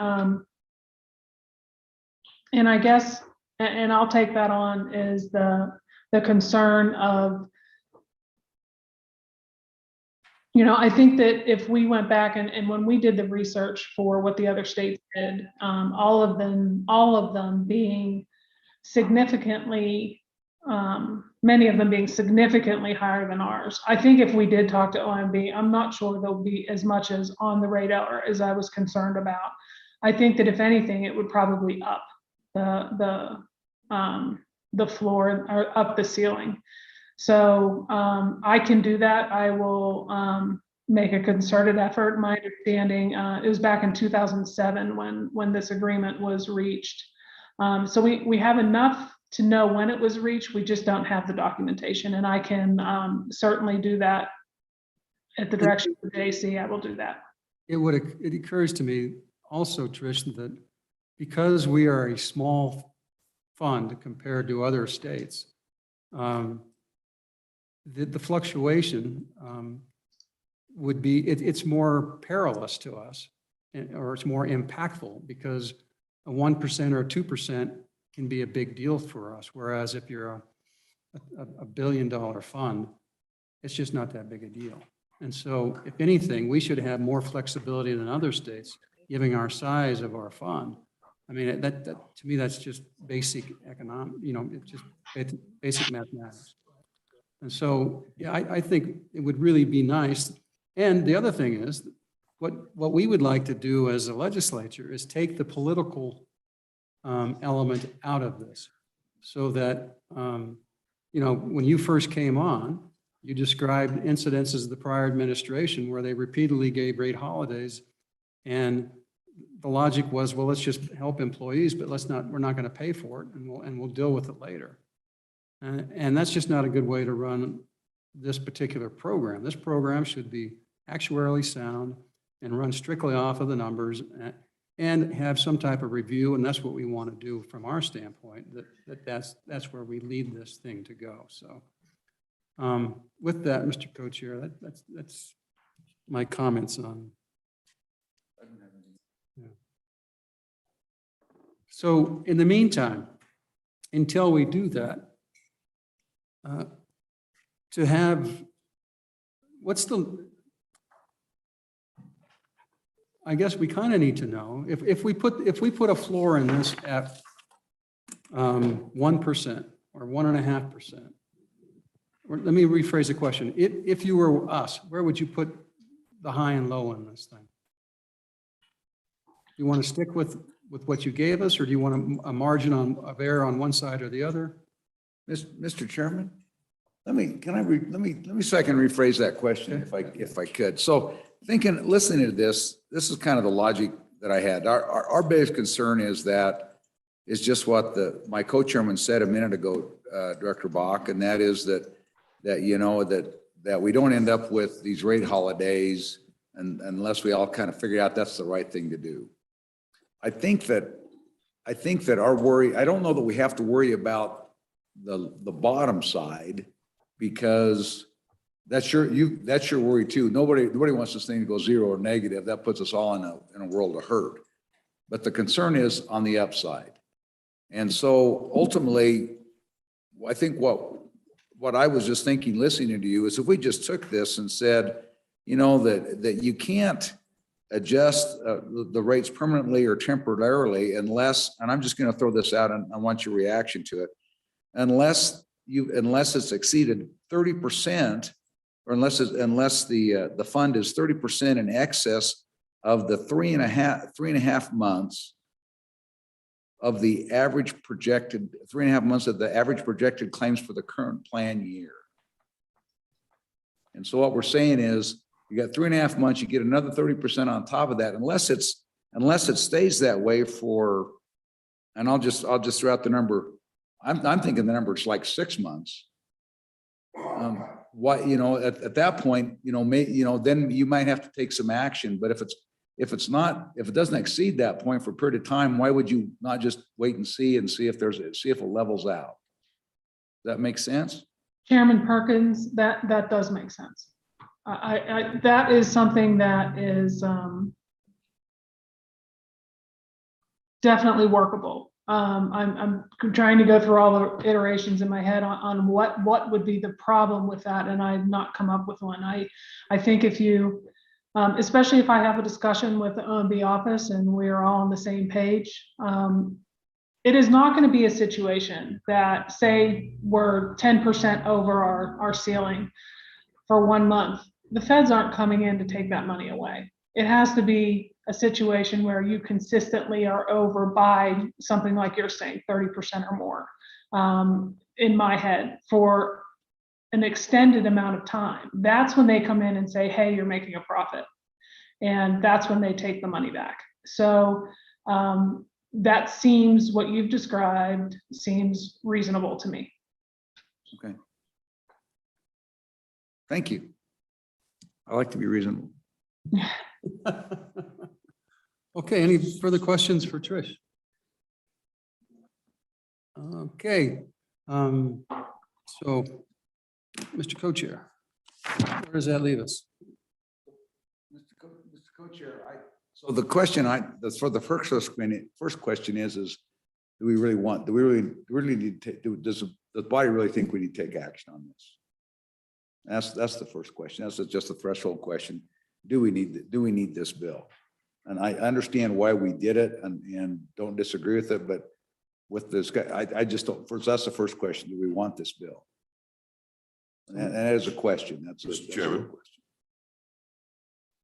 And I guess, and I'll take that on, is the concern of, I think that if we went back and when we did the research for what the other states did, all of them being significantly, many of them being significantly higher than ours. I think if we did talk to OMB, I'm not sure there'll be as much as on the radar as I was concerned about. I think that if anything, it would probably up the floor or up the ceiling. So I can do that. I will make a concerted effort. My understanding, it was back in 2007 when this agreement was reached. So we have enough to know when it was reached. We just don't have the documentation, and I can certainly do that at the direction of the JC. I will do that.
It occurs to me also, Trish, that because we are a small fund compared to other states, the fluctuation would be, it's more perilous to us, or it's more impactful, because a 1% or a 2% can be a big deal for us. Whereas if you're a $1 billion fund, it's just not that big a deal. And so if anything, we should have more flexibility than other states, given our size of our fund. I mean, that to me, that's just basic economic, it's just basic mathematics. And so, yeah, I think it would really be nice. And the other thing is, what we would like to do as a legislature is take the political element out of this, so that, when you first came on, you described incidences of the prior administration where they repeatedly gave rate holidays, and the logic was, well, let's just help employees, but we're not going to pay for it, and we'll deal with it later. And that's just not a good way to run this particular program. This program should be actuarially sound and run strictly off of the numbers, and have some type of review. And that's what we want to do from our standpoint, that's where we lead this thing to go. So with that, Mr. Co-Chair, that's my comments on. Yeah. So in the meantime, until we do that, to have, I guess we kind of need to know if we put a floor in this at 1% or 1.5%. Let me rephrase the question. If you were us, where would you put the high and low in this thing? Do you want to stick with what you gave us, or do you want a margin of error on one side or the other?
Mr. Chairman, let me see if I can rephrase that question, if I could. So listening to this is kind of the logic that I had. Our biggest concern is just what my co-chairman said a minute ago, Director Bach, and that is that we don't end up with these rate holidays unless we all kind of figure out that's the right thing to do. I think that our worry, I don't know that we have to worry about the bottom side, because that's your worry too. Nobody wants this thing to go zero or negative. That puts us all in a world of hurt. But the concern is on the upside. And so ultimately, I think what what I was just thinking, listening to you, is if we just took this and said, you know, that you can't adjust the rates permanently or temporarily unless, and I'm just going to throw this out and I want your reaction to it, unless it's exceeded 30%, or unless the fund is 30% in excess of the three and a half months of the average projected, 3.5 months of the average projected claims for the current plan year. And so what we're saying is, you got 3.5 months, you get another 30% on top of that, unless it stays that way for, and I'll just throw out the number. I'm thinking the number is like 6 months. What, you know, at that point, you know, then you might have to take some action. But if it doesn't exceed that point for a period of time, why would you not just wait and see if it levels out? Does that make sense?
Chairman Perkins, that does make sense. That is something that is definitely workable. I'm trying to go through all the iterations in my head on what would be the problem with that, and I've not come up with one. I think if you, especially if I have a discussion with the office and we're all on the same page, it is not going to be a situation that, say, we're 10% over our ceiling for 1 month. The feds aren't coming in to take that money away. It has to be a situation where you consistently are over by something like you're saying, 30% or more, in my head, for an extended amount of time. That's when they come in and say, hey, you're making a profit. And that's when they take the money back. So that seems, what you've described seems reasonable to me.
Okay. Thank you. I like to be reasonable.
Okay, any further questions for Trish? Okay, so Mr. Co-Chair, where does that leave us?
Mr. Co-Chair, so the question for the first question is do we really need to, does the body really think we need to take action on this? That's the first question. That's just a threshold question. Do we need this bill? And I understand why we did it and don't disagree with it, but with this guy, I just don't, that's the first question. Do we want this bill? And that is a question. That's
Mr. Chairman.
question.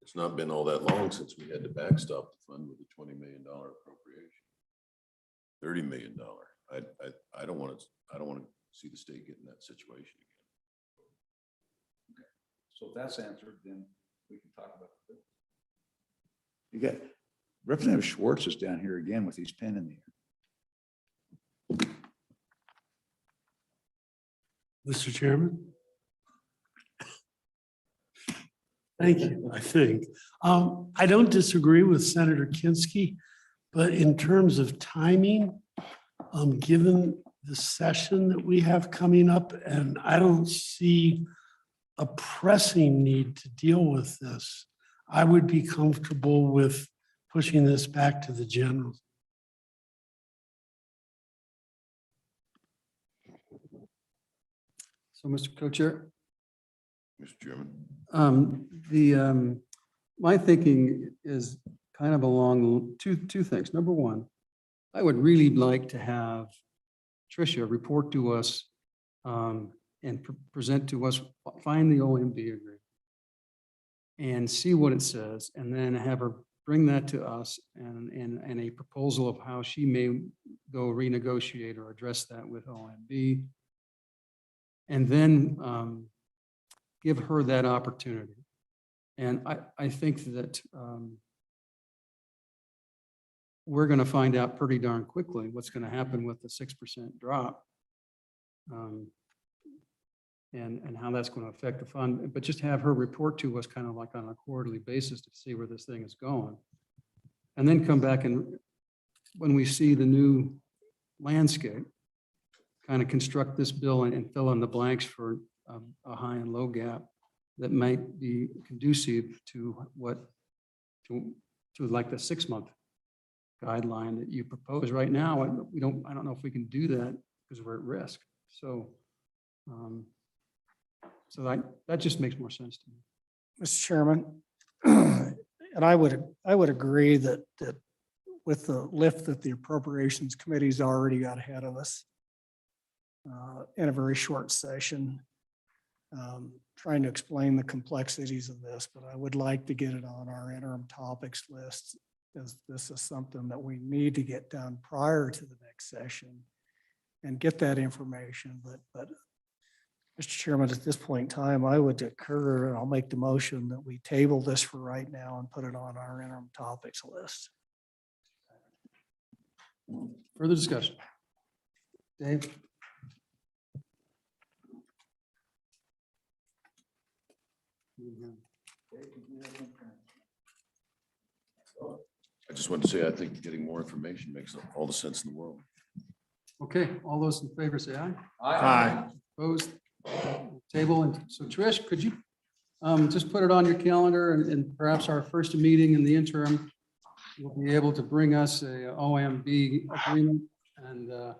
It's not been all that long since we had to backstop the fund with a $20 million appropriation. $30 million. I don't want to see the state get in that situation again.
Okay. So if that's answered, then we can talk about it. You got Representative Schwartz is down here again with his pen in the air.
Mr. Chairman. Thank you, I think. I don't disagree with Senator Kinski, but in terms of timing, given the session that we have coming up, and I don't see a pressing need to deal with this, I would be comfortable with pushing this back to the general.
So, Mr. Co-Chair,
Mr. Chairman.
My thinking is kind of along two things. Number one, I would really like to have Tricia report to us and present to us, find the OMB agreement and see what it says, and then have her bring that to us and a proposal of how she may go renegotiate or address that with OMB. And then give her that opportunity. And I think that we're going to find out pretty darn quickly what's going to happen with the 6% drop and how that's going to affect the fund. But just have her report to us kind of like on a quarterly basis to see where this thing is going. And then come back and when we see the new landscape, kind of construct this bill and fill in the blanks for a high and low gap that might be conducive to like the 6-month guideline that you propose right now. I don't know if we can do that because we're at risk. So So that just makes more sense to me.
Mr. Chairman, and I would agree that with the lift that the Appropriations Committee's already got ahead of us in a very short session, trying to explain the complexities of this, but I would like to get it on our interim topics list, as this is something that we need to get done prior to the next session and get that information. But Mr. Chairman, at this point in time, I would concur, and I'll make the motion that we table this for right now and put it on our interim topics list.
Further discussion? Dave?
I just want to say, I think getting more information makes all the sense in the world.
Okay, all those in favor say aye.
Aye.
Opposed? Table. And so Trish, could you just put it on your calendar and perhaps our first meeting in the interim, you'll be able to bring us a OMB agreement and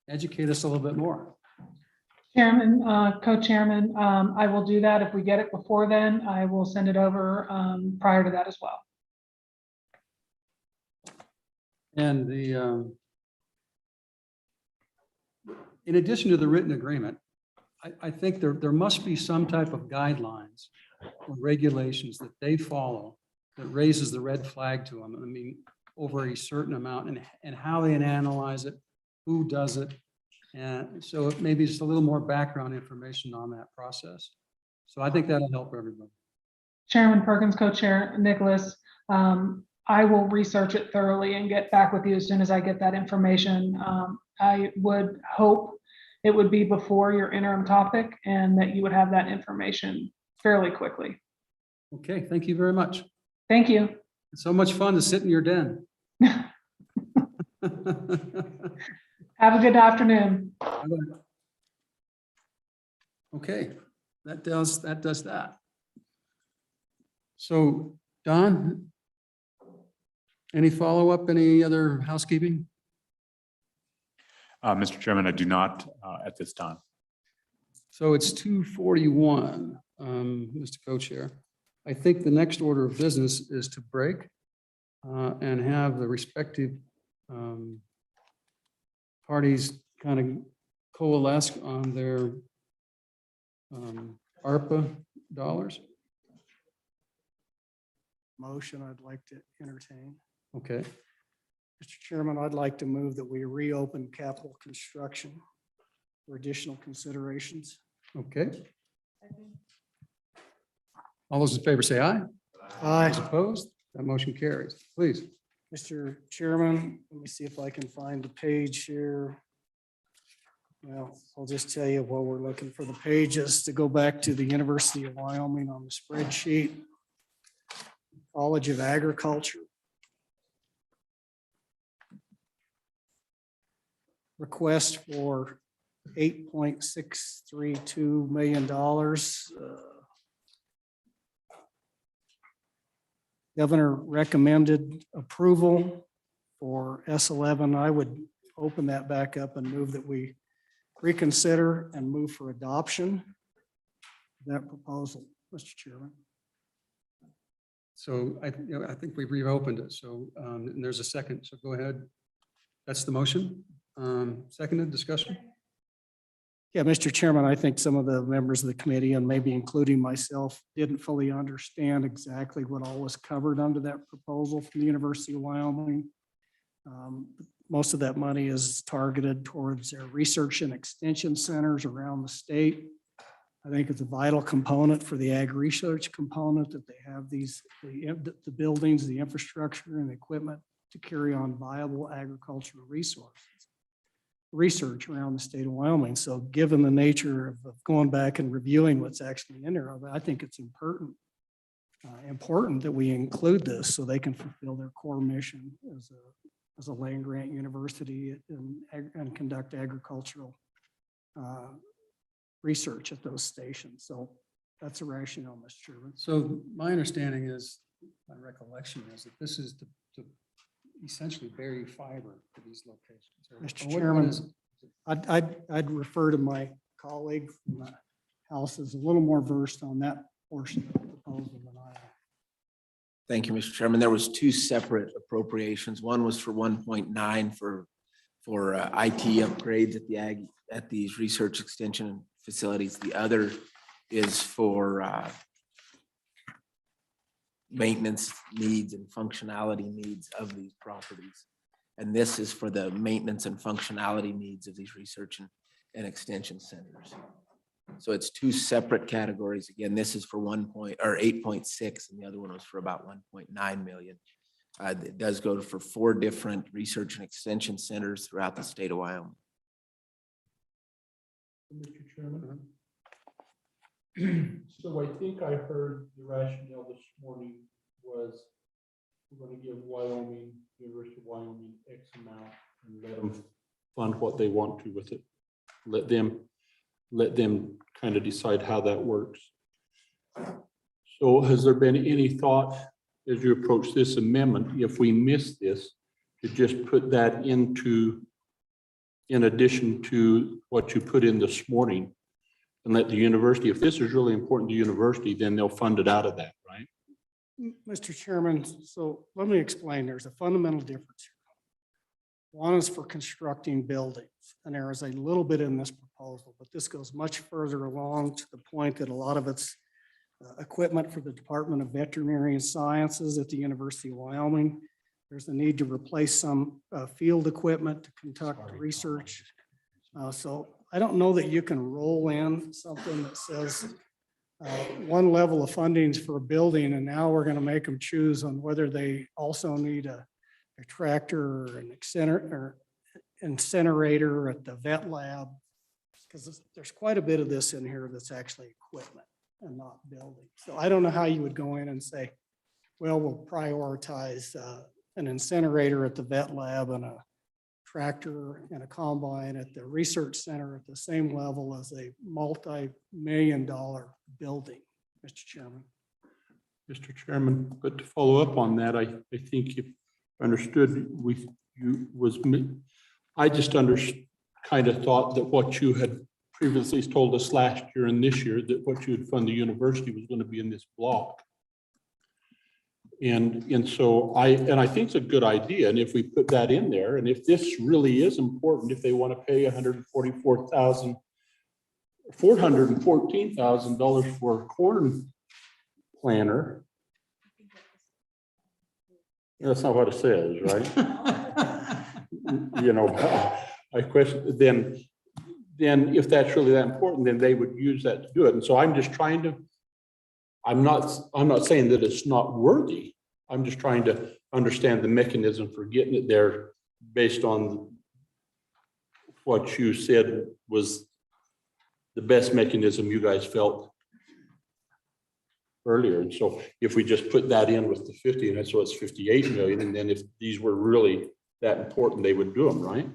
educate us a little bit more.
Chairman, co-chairman, I will do that. If we get it before then, I will send it over prior to that as well.
And in addition to the written agreement, I think there must be some type of guidelines or regulations that they follow that raises the red flag to them. I mean, over a certain amount and how they analyze it, who does it. And so maybe just a little more background information on that process. So I think that'll help everybody.
Chairman Perkins, co-chair Nicholas, I will research it thoroughly and get back with you as soon as I get that information. I would hope it would be before your interim topic and that you would have that information fairly quickly.
Okay, thank you very much.
Thank you.
It's so much fun to sit in your den.
Have a good afternoon.
Okay, that does that. So, Don, any follow-up, any other housekeeping?
Mr. Chairman, I do not at this time.
So it's 2:41, Mr. Co-Chair. I think the next order of business is to break and have the respective parties kind of coalesce on their ARPA dollars.
Motion I'd like to entertain.
Okay,
Mr. Chairman, I'd like to move that we reopen capital construction for additional considerations.
okay. All those in favor say aye.
Aye.
Those opposed? That motion carries. Please.
Mr. Chairman, let me see if I can find the page here. Well, I'll just tell you while we're looking for the pages, to go back to the University of Wyoming on the spreadsheet. College of Agriculture. Request for $8.632 million. Governor recommended approval for S11. I would open that back up and move that we reconsider and move for adoption of that proposal, Mr. Chairman.
So I think we've reopened it. So and there's a second. So go ahead. That's the motion. Seconded discussion.
Yeah, Mr. Chairman, I think some of the members of the committee, and maybe including myself, didn't fully understand exactly what all was covered under that proposal from the University of Wyoming. Most of that money is targeted towards their research and extension centers around the state. I think it's a vital component for the ag research component that they have the buildings, the infrastructure and equipment to carry on viable agricultural research around the state of Wyoming. So given the nature of going back and reviewing what's actually in there, I think it's important that we include this so they can fulfill their core mission as a land grant university and conduct agricultural research at those stations. So that's a rationale, Mr. Chairman.
So my understanding is, my recollection is that this is to essentially bury fiber to these locations.
Mr.
What
Chairman,
is it?
I'd refer to my colleague from the House is a little more versed on that portion of the proposal than I am.
Thank you, Mr. Chairman. There was two separate appropriations. One was for 1.9 for IT upgrades at these research extension facilities. The other is for maintenance needs and functionality needs of these properties. And this is for the maintenance and functionality needs of these research and extension centers. So it's two separate categories. Again, this is for 8.6 and the other one was for about 1.9 million. It does go for 4 different research and extension centers throughout the state of Wyoming.
Mr. Chairman. So I think I heard the rationale this morning was we're going to give University of Wyoming X amount and let them fund what they want to with it. Let them kind of decide how that works. So has there been any thought as you approach this amendment, if we miss this, to just put that into, in addition to what you put in this morning, and let the university, if this is really important to university, then they'll fund it out of that, right?
Mr. Chairman, so let me explain. There's a fundamental difference here. One is for constructing buildings, and there is a little bit in this proposal, but this goes much further along to the point that a lot of it's equipment for the Department of Veterinary Sciences at the University of Wyoming. There's a need to replace some field equipment to conduct research. So I don't know that you can roll in something that says one level of funding is for a building, and now we're going to make them choose on whether they also need a tractor or an incinerator at the vet lab, because there's quite a bit of this in here that's actually equipment and not building. So I don't know how you would go in and say, well, we'll prioritize an incinerator at the vet lab and a tractor and a combine at the research center at the same level as a multi-million-dollar building, Mr. Chairman.
Mr. Chairman, but to follow up on that, I think you understood I just kind of thought that what you had previously told us last year and this year, that what you would fund the university was going to be in this block. And so I think it's a good idea. And if we put that in there, and if this really is important, if they want to pay $414,000 for a corn planter, that's not what it says, right? You know, I question, then if that's really that important, then they would use that to do it. And so I'm just trying to, I'm not saying that it's not worthy. I'm just trying to understand the mechanism for getting it there based on what you said was the best mechanism you guys felt earlier. And so if we just put that in with the 50, and so it's 58 million, and then if these were really that important, they would do them, right?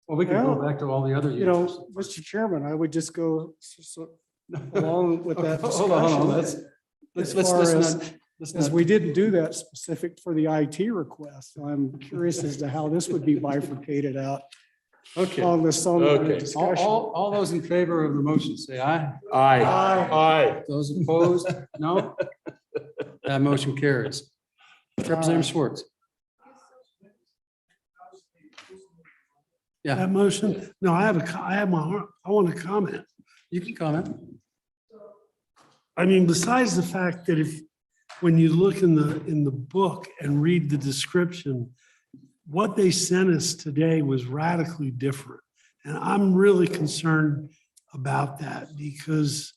Well, we can go back to all the other
You
uses.
know, Mr. Chairman, I would just go along with that discussion.
Hold on.
As we didn't do that specific for the IT request. So I'm curious as to how this would be bifurcated out
Okay.
on the
Okay.
discussion.
All those in favor of the motion, say aye.
Aye.
Aye.
Aye.
Those opposed, no? That motion carries. Representative Schwartz. Yeah,
That motion, no, I want to comment.
you can comment.
I mean, besides the fact that when you look in the book and read the description, what they sent us today was radically different. And I'm really concerned about that because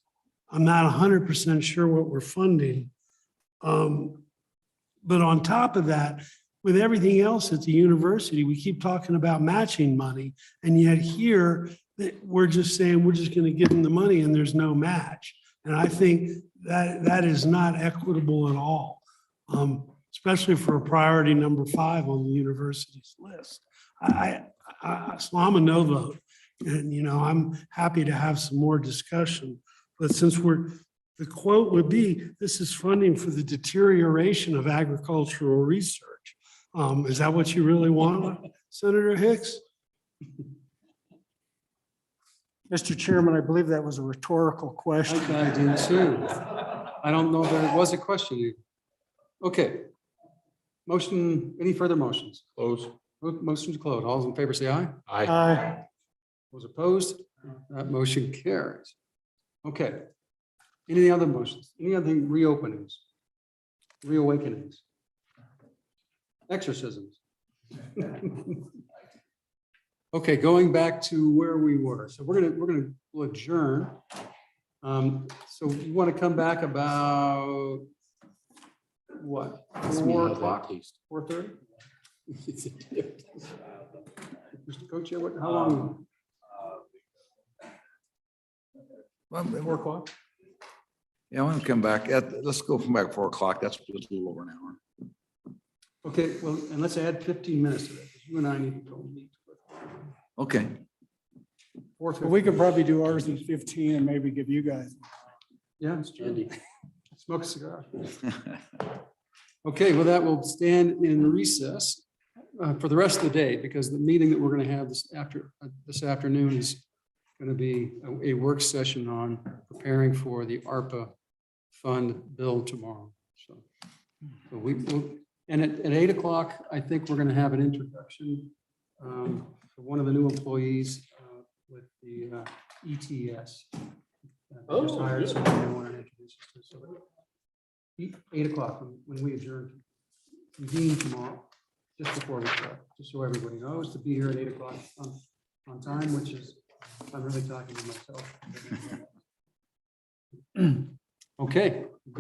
I'm not 100% sure what we're funding. But on top of that, with everything else at the university, we keep talking about matching money. And yet here, we're just saying, we're just going to give them the money and there's no match. And I think that is not equitable at all, especially for a priority number 5 on the university's list. So I'm a no vote. And, you know, I'm happy to have some more discussion. But since the quote would be, this is funding for the deterioration of agricultural research. Is that what you really want, Senator Hicks? Mr. Chairman, I believe that was a rhetorical question.
I did too. I don't know that it was a question. Either. Okay. Motion, any further motions?
Close.
Motion to close. All those in favor say aye.
Aye.
Aye.
Those opposed? That motion carries. Okay. Any other motions? Any other reopenings? Reawakenings? Exorcisms? Okay, going back to where we were. So we'll adjourn. So you want to come back about what? 4 o'clock? 4:30? Mr. Co-Chair, how long? 4 o'clock?
Yeah, I want to come back let's go from back 4 o'clock. That's just a little over an hour.
Okay, well, and let's add 15 minutes to that, because you and I need to go meet.
Okay.
We could probably do ours in 15 and maybe give you guys.
Yeah, it's true. Smoke a cigar. Okay, well, that will stand in recess for the rest of the day, because the meeting that we're going to have this afternoon is going to be a work session on preparing for the ARPA fund bill tomorrow. So we will, and at 8 o'clock, I think we're going to have an introduction for one of the new employees with the ETS. Just hired someone they want to introduce us to. So 8 o'clock when we adjourn, convene tomorrow, just before we start, just so everybody knows to be here at 8 o'clock on time, which is, I'm really talking to myself. Okay.